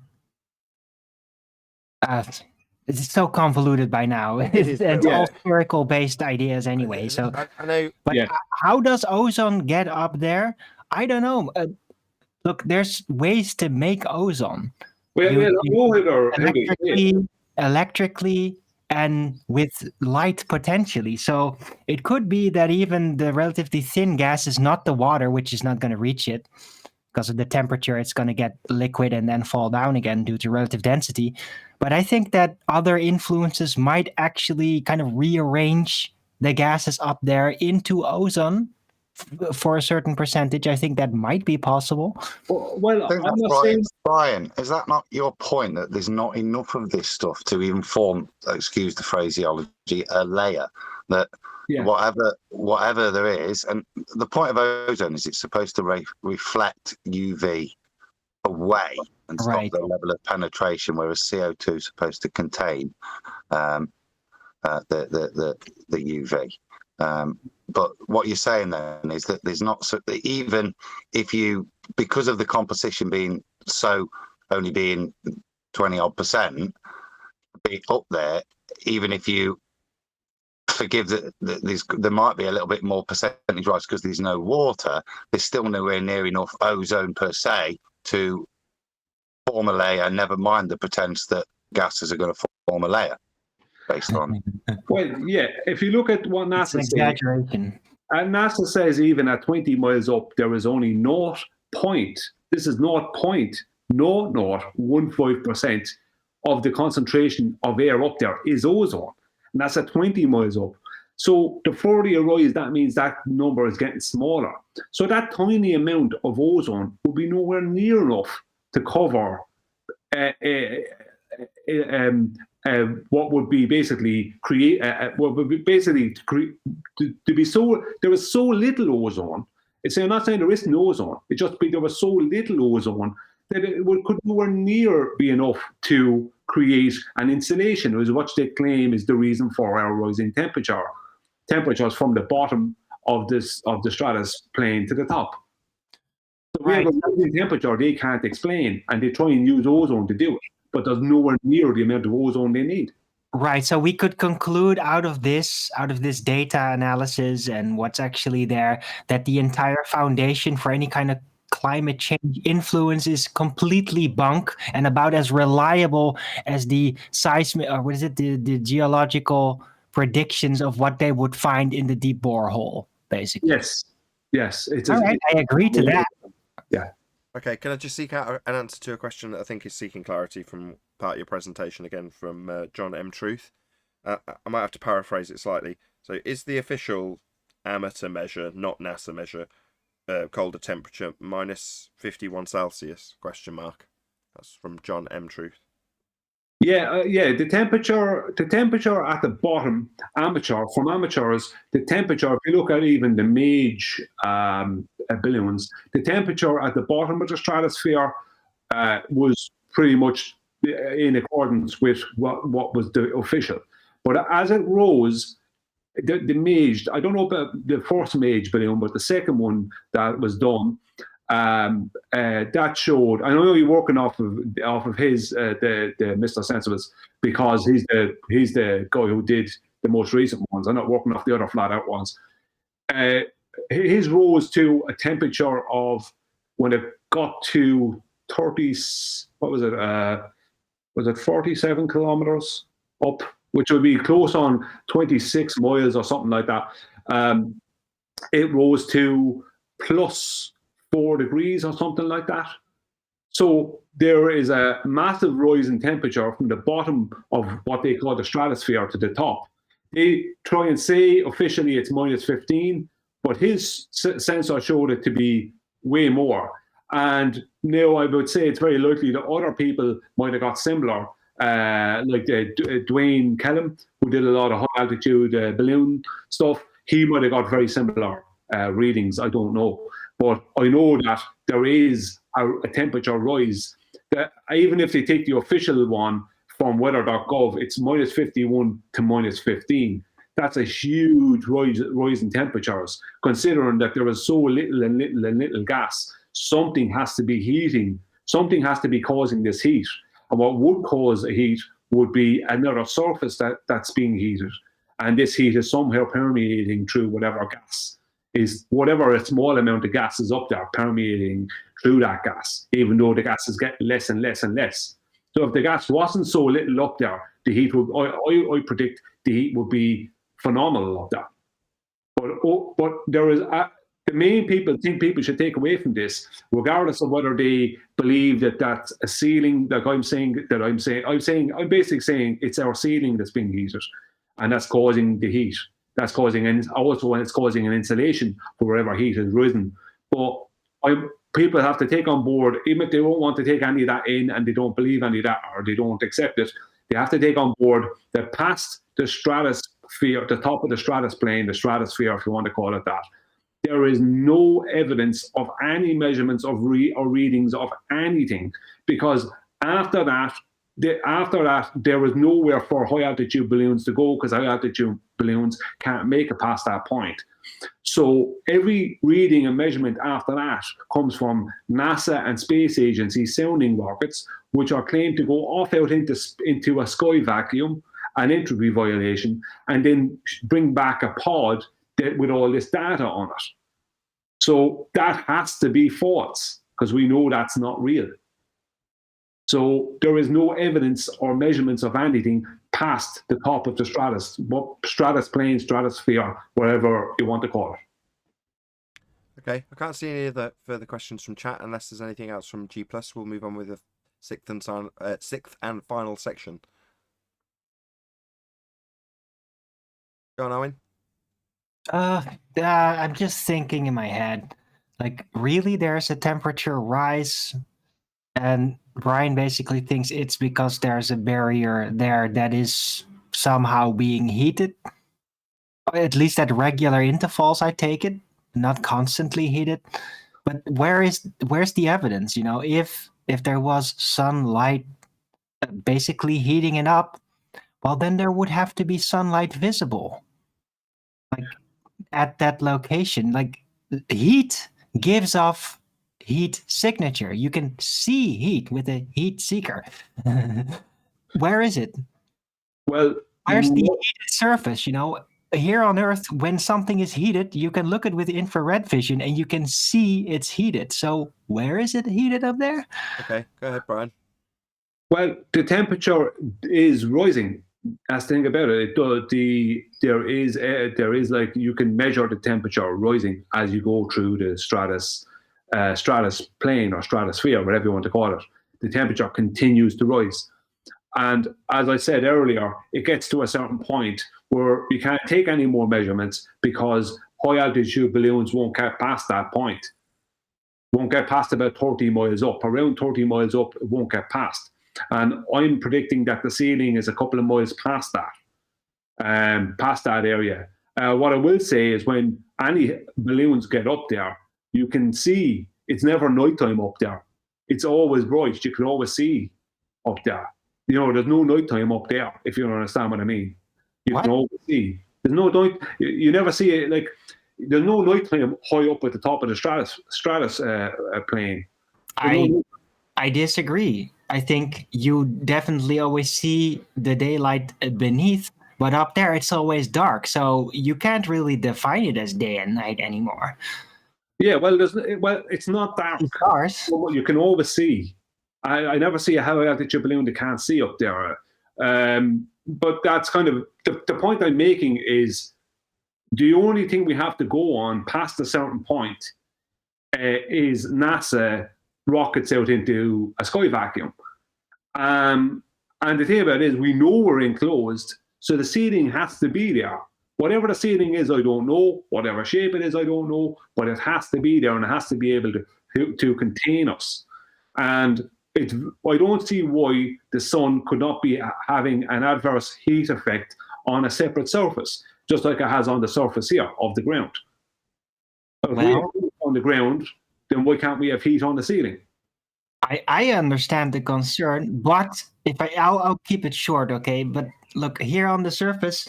It's so convoluted by now. is It's very- all spherical based ideas anyway. So, I know. but Yeah. how does ozone get up there? I don't know. Look, there's ways to make ozone. well, You- electrically, and with light potentially. So it could be that even the relatively thin gas is not the water, which is not going to reach it because of the temperature. It's going to get liquid and then fall down again due to relative density. But I think that other influences might actually kind of rearrange the gases up there into ozone for a certain percentage. I think that might be possible. Well, I think I'm that's not right. saying. Brian, is that not your point, that there's not enough of this stuff to even form, excuse the phraseology, a layer? That Yeah. whatever there is, and the point of ozone is it's supposed to reflect UV away and stop Right. the level of penetration, whereas CO2 is supposed to contain the UV. But what you're saying then is that there's not even if you, because of the composition being only being 20 odd percent, be up there, even if you forgive that there might be a little bit more percentage rise because there's no water, there's still nowhere near enough ozone per se to form a layer, never mind the pretense that gases are going to form a layer based on. Well, yeah. If you look at what It's NASA an says, exaggeration. and NASA says even at 20 miles up, there is only 0.0015% of the concentration of air up there is ozone. And that's at 20 miles up. So the further you rise, that means that number is getting smaller. So that tiny amount of ozone will be nowhere near enough to cover what would be basically to be so, there was so little ozone. I'm not saying there isn't ozone. It just there was so little ozone that it could nowhere near be enough to create an insulation, which they claim is the reason for our rising temperatures from the bottom of the stratus plane to the top. So we have a rising temperature they can't explain, and they try and use ozone to do it, but there's nowhere near the amount of ozone they need. Right. So we could conclude out of this data analysis and what's actually there, that the entire foundation for any kind of climate change influence is completely bunk and about as reliable as the seismic, or what is it, the geological predictions of what they would find in the deep borehole, basically. Yes. It's All right, I agree to that. Yeah. Okay, can I just seek out an answer to a question that I think is seeking clarity from part of your presentation again from John M. Truth? I might have to paraphrase it slightly. So, is the official amateur measure, not NASA measure, colder temperature minus 51 Celsius? ? That's from John M. Truth. Yeah. The temperature at the bottom, from amateurs, the temperature, if you look at even the Mage balloons, the temperature at the bottom of the stratosphere was pretty much in accordance with what was the official. But as it rose, the Mage, I don't know about the first Mage balloon, but the second one that was done, that showed. I know you're working off of his the Mr. Sensibles, because he's the guy who did the most recent ones. I'm not working off the other flat out ones. His rose to a temperature of, when it got to 30, what was it? Was it 47 kilometers up, which would be close on 26 miles or something like that. It rose to plus 4 degrees or something like that. So there is a massive rise in temperature from the bottom of what they call the stratosphere to the top. They try and say officially it's minus 15, but his sensor showed it to be way more. And now I would say it's very likely that other people might have got similar, like Dwayne Kellum, who did a lot of high altitude balloon stuff, he might have got very similar readings. I don't know. But I know that there is a temperature rise. That even if they take the official one from weather.gov, it's minus 51 to minus 15. That's a huge rise in temperatures, considering that there is so little and little and little gas. Something has to be heating. Something has to be causing this heat. And what would cause a heat would be another surface that's being heated. And this heat is somehow permeating through whatever gas is, whatever a small amount of gas is up there, permeating through that gas, even though the gas is getting less and less and less. So if the gas wasn't so little up there, the heat would, I predict the heat would be phenomenal up there. But there is the main thing people should take away from this, regardless of whether they believe that that's a ceiling, like I'm basically saying it's our ceiling that's being heated, and that's causing the heat. That's causing, and also when it's causing an insulation for wherever heat has risen. But people have to take on board, even if they don't want to take any of that in and they don't believe any of that or they don't accept it, they have to take on board that past the stratosphere, the top of the stratoplane, the stratosphere, if you want to call it that, there is no evidence of any measurements of or readings of anything, because after that, there is nowhere for high altitude balloons to go, because high altitude balloons can't make it past that point. So every reading and measurement after that comes from NASA and space agencies sounding rockets, which are claimed to go off out into a sky vacuum, an entropy violation, and then bring back a pod with all this data on it. So that has to be false, because we know that's not real. So there is no evidence or measurements of anything past the top of the stratoplane, stratosphere, whatever you want to call it. Okay, I can't see any other further questions from chat unless there's anything else from G+. We'll move on with the sixth and final section. Go on, Owen. I'm just thinking in my head, like, really there's a temperature rise, and Brian basically thinks it's because there's a barrier there that is somehow being heated, at least at regular intervals, I take it, not constantly heated. But where's the evidence? You know, if there was sunlight basically heating it up, well, then there would have to be sunlight visible, like at that location. Like, heat gives off heat signature. You can see heat with a heat seeker. Where is it? Well, where's the heated surface? You know, here on Earth, when something is heated, you can look at it with infrared vision and you can see it's heated. So where is it heated up there? Okay, go ahead, Brian. Well, the temperature is rising. That's the thing about it. There is like, you can measure the temperature rising as you go through the stratus plane or stratosphere, whatever you want to call it. The temperature continues to rise. And as I said earlier, it gets to a certain point where you can't take any more measurements, because high altitude balloons won't get past that point. Won't get past about 30 miles up. Around 30 miles up, it won't get past. And I'm predicting that the ceiling is a couple of miles past that area. What I will say is, when any balloons get up there, you can see it's never nighttime up there. It's always bright. You can always see up there. You know, there's no nighttime up there, if you understand what I mean. You can always see. There's no night. You never see it. Like, there's no nighttime high up at the top of the stratus plane. I disagree. I think you definitely always see the daylight beneath, but up there it's always dark, so you can't really define it as day and night anymore. Yeah, well, it's not dark. Stars. You can always see. I never see a high altitude balloon that can't see up there. But that's kind of the point I'm making is, the only thing we have to go on past a certain point is NASA rockets out into a sky vacuum. And the thing about it is, we know we're enclosed, so the ceiling has to be there. Whatever the ceiling is, I don't know. Whatever shape it is, I don't know. But it has to be there, and it has to be able to contain us. And I don't see why the sun could not be having an adverse heat effect on a separate surface, just like it has on the surface here of the ground. If we have Well, heat on the ground, then why can't we have heat on the ceiling? I understand the concern, but I'll keep it short, okay? But look, here on the surface,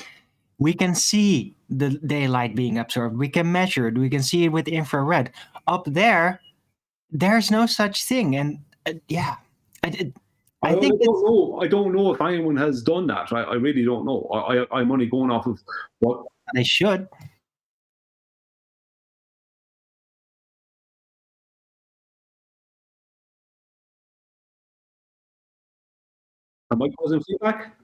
we can see the daylight being absorbed. We can measure it. We can see it with infrared. Up there, there's no such thing. And yeah, I think I don't know if anyone has done that. I really don't know. I'm only going off of what they should. Am I causing feedback?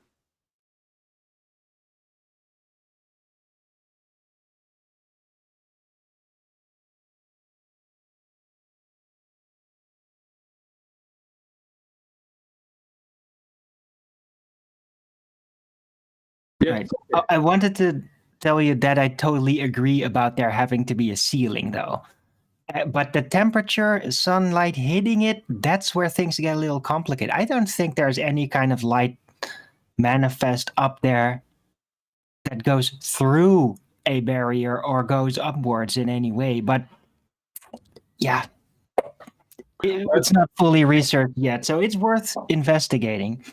Yeah. Right. I wanted to tell you that I totally agree about there having to be a ceiling, though. But the temperature, sunlight hitting it, that's where things get a little complicated. I don't think there's any kind of light manifest up there that goes through a barrier or goes upwards in any way. But yeah, it's not fully researched yet, so it's worth investigating.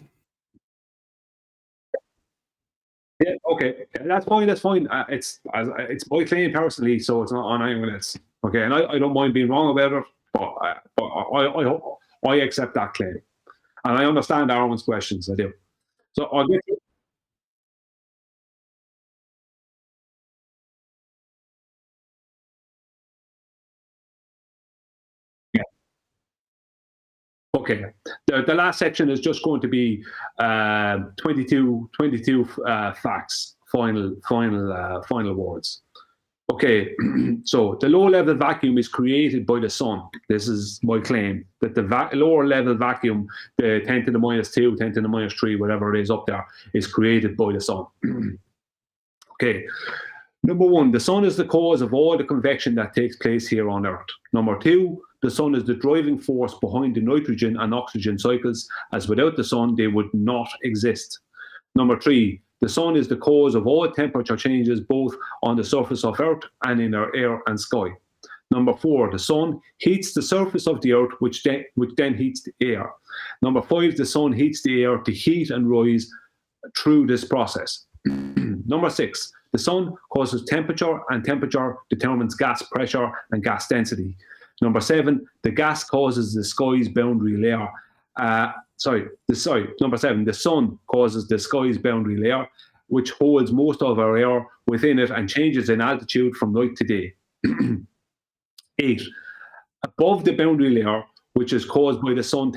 Yeah, okay, that's fine. That's fine. It's my claim personally, so it's not on anyone else. Okay, and I don't mind being wrong about it, but I accept that claim, and I understand Aaron's questions. I do. So I'll get. Okay, the last section is just going to be 22 facts, final words. Okay, so the low-level vacuum is created by the sun. This is my claim, that the lower-level vacuum, the 10 to the -2, 10 to the -3, whatever it is up there, is created by the sun. Okay, number one, the sun is the cause of all the convection that takes place here on Earth. Number two, the sun is the driving force behind the nitrogen and oxygen cycles, as without the sun, they would not exist. Number three, the sun is the cause of all temperature changes, both on the surface of Earth and in our air and sky. Number four, the sun heats the surface of the Earth, which then heats the air. Number five, the sun heats the air to heat and rise through this process. Number six, the sun causes temperature, and temperature determines gas pressure and gas density. Number seven, the gas causes the sky's boundary layer. Number seven, the sun causes the sky's boundary layer, which holds most of our air within it and changes in altitude from night to day. 8, above the boundary layer, which is caused by the sun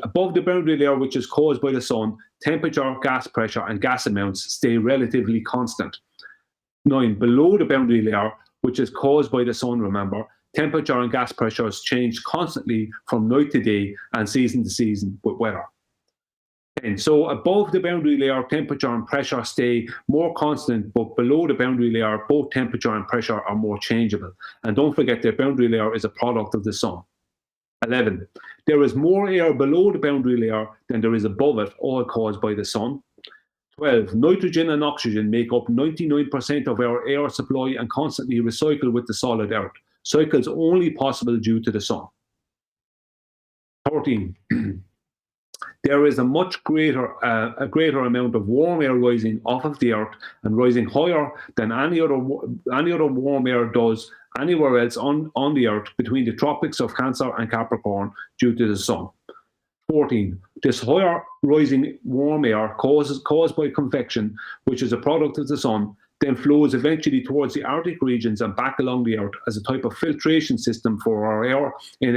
above the boundary layer, which is caused by the sun, temperature, gas pressure, and gas amounts stay relatively constant. 9, below the boundary layer, which is caused by the sun, remember, temperature and gas pressures change constantly from night to day and season to season with weather. And so above the boundary layer, temperature and pressure stay more constant, but below the boundary layer, both temperature and pressure are more changeable. And don't forget the boundary layer is a product of the sun. 11, there is more air below the boundary layer than there is above it, all caused by the sun. 12, nitrogen and oxygen make up 99% of our air supply and constantly recycle with the solid Earth. Cycles only possible due to the sun. 13, there is a much greater amount of warm air rising off of the Earth and rising higher than any other warm air does anywhere else on the Earth between the tropics of Cancer and Capricorn due to the sun. 14, this higher rising warm air caused by convection, which is a product of the sun, then flows eventually towards the Arctic regions and back along the Earth as a type of filtration system for our air in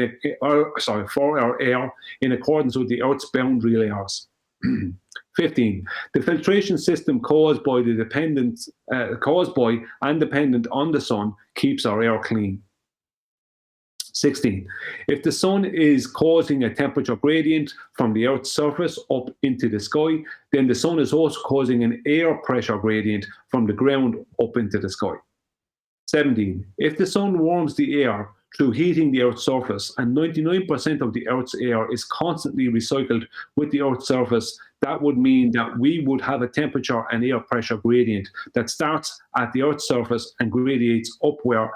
accordance with the Earth's boundary layers. 15, the filtration system caused by and dependent on the sun keeps our air clean. 16, if the sun is causing a temperature gradient from the Earth's surface up into the sky, then the sun is also causing an air pressure gradient from the ground up into the sky. 17, if the sun warms the air through heating the Earth's surface and 99% of the Earth's air is constantly recycled with the Earth's surface, that would mean that we would have a temperature and air pressure gradient that starts at the Earth's surface and gradiates upward,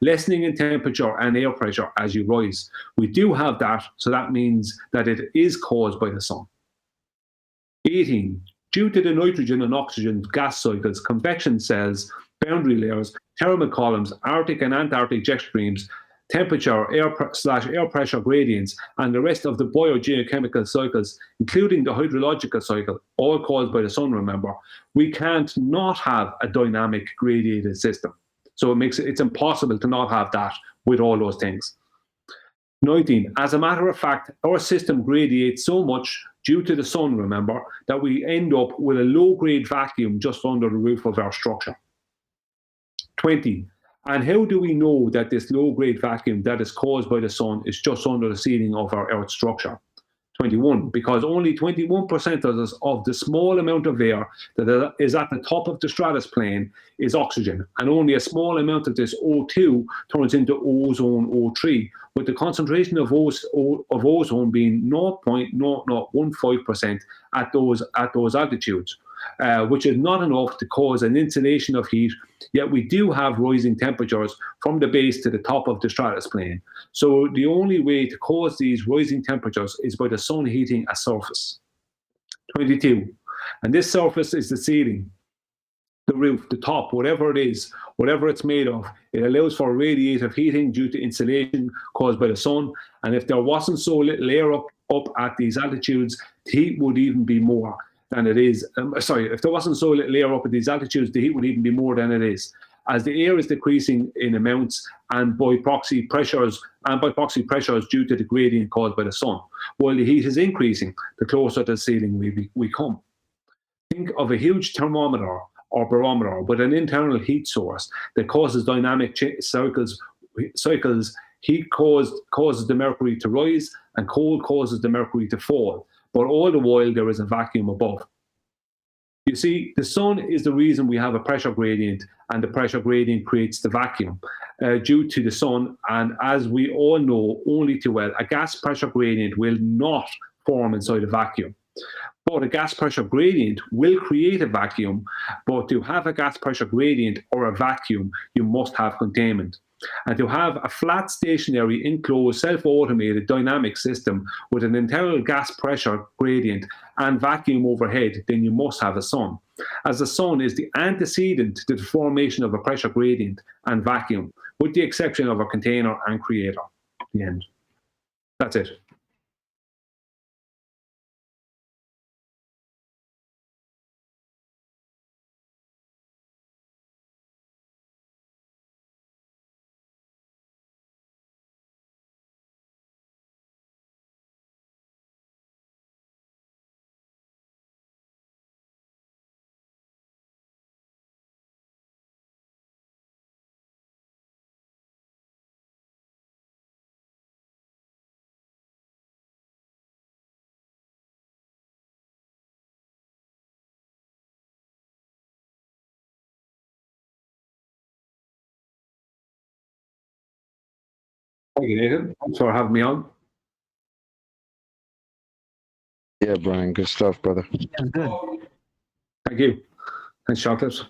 lessening in temperature and air pressure as you rise. We do have that, so that means that it is caused by the sun. 18. Due to the nitrogen and oxygen gas cycles, convection cells, boundary layers, thermal columns, Arctic and Antarctic jet streams, temperature, air pressure gradients, and the rest of the biogeochemical cycles, including the hydrological cycle, all caused by the sun, remember, we can't not have a dynamic gradiated system. So it's impossible to not have that with all those things. 19. As a matter of fact, our system gradiates so much due to the sun, remember, that we end up with a low-grade vacuum just under the roof of our structure. 20. And how do we know that this low-grade vacuum that is caused by the sun is just under the ceiling of our Earth structure? 21. Because only 21% of the small amount of air that is at the top of the stratus plane is oxygen, and only a small amount of this O2 turns into ozone O3, with the concentration of ozone being 0.0015% at those altitudes, which is not enough to cause an insulation of heat, yet we do have rising temperatures from the base to the top of the stratus plane. So the only way to cause these rising temperatures is by the sun heating a surface. 22. And this surface is the ceiling, the roof, the top, whatever it is, whatever it's made of. It allows for radiative heating due to insulation caused by the sun. And if there wasn't so little air up at these altitudes, the heat would even be more than it is. If there wasn't so little air up at these altitudes, the heat would even be more than it is, as the air is decreasing in amounts and by proxy pressures due to the gradient caused by the sun, while the heat is increasing the closer to the ceiling we come. Think of a huge thermometer or barometer with an internal heat source that causes dynamic cycles. Heat causes the mercury to rise, and cold causes the mercury to fall. But all the while there is a vacuum above. You see, the sun is the reason we have a pressure gradient, and the pressure gradient creates the vacuum due to the sun. And as we all know only too well, a gas pressure gradient will not form inside a vacuum. But a gas pressure gradient will create a vacuum, but to have a gas pressure gradient or a vacuum, you must have containment. And to have a flat, stationary, enclosed, self-automated dynamic system with an internal gas pressure gradient and vacuum overhead, then you must have a sun, as the sun is the antecedent to the formation of a pressure gradient and vacuum, with the exception of a container and creator. The end. That's it. Thank you, Nathan. Thanks for having me on. Yeah, Brian, good stuff, brother. Yeah, good. Thank you. Thanks, Chocolates.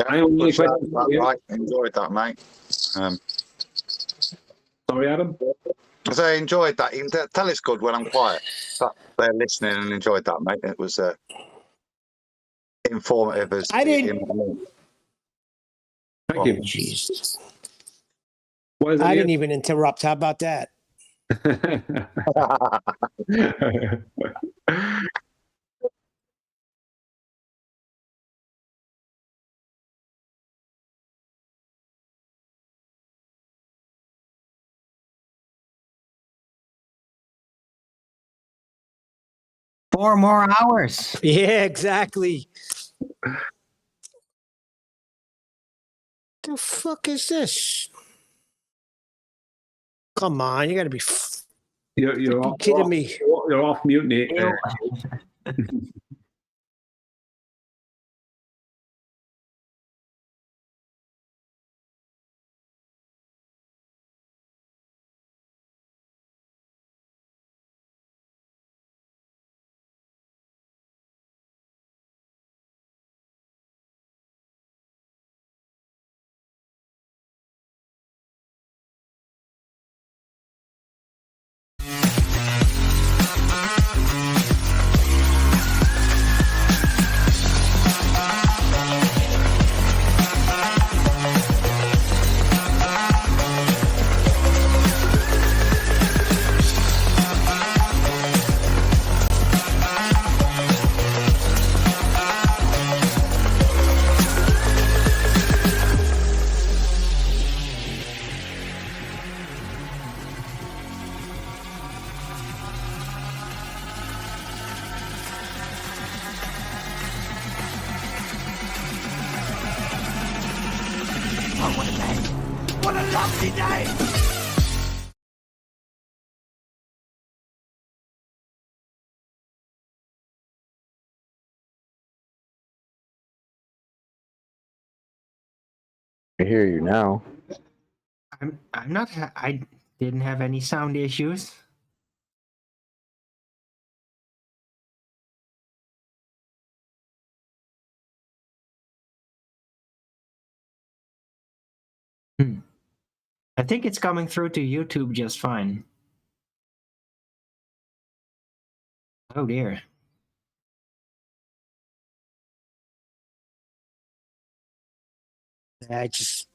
Yeah, right. Enjoyed that, mate. Sorry, Adam? I enjoyed that. You can tell it's good when I'm quiet. But they're listening and enjoyed that, mate. It was informative as I didn't. Thank you. Jesus. What is it I again? didn't even interrupt. How about that? Four more hours. Yeah, exactly. The fuck is this? Come on, you got to be You're fucking kidding me. You're off mute, Nate. lovely day! I hear you now. I'm not. I didn't have any sound issues. I think it's coming through to YouTube just fine. Oh dear. I just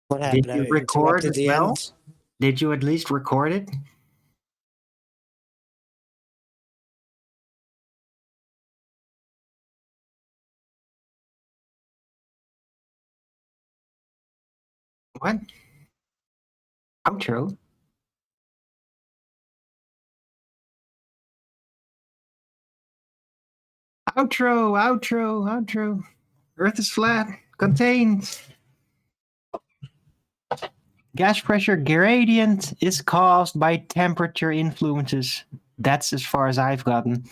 what Did happened? you I record interrupted as the well? end. Did you at least record it? What? Outro? Outro. Earth is flat. Contained. Gas pressure gradient is caused by temperature influences. That's as far as I've gotten.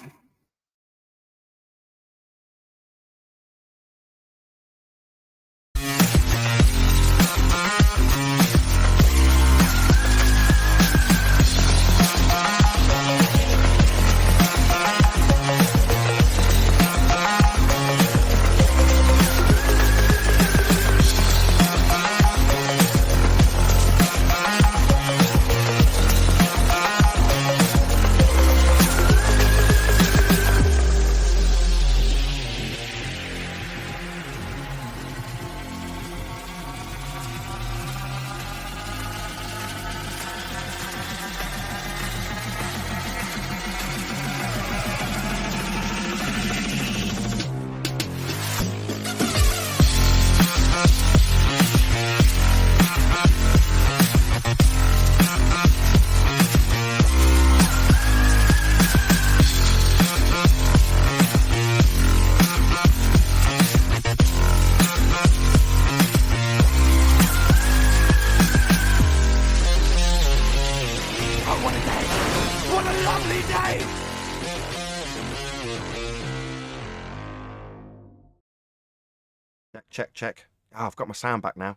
Check. Oh, I've got my sound back now.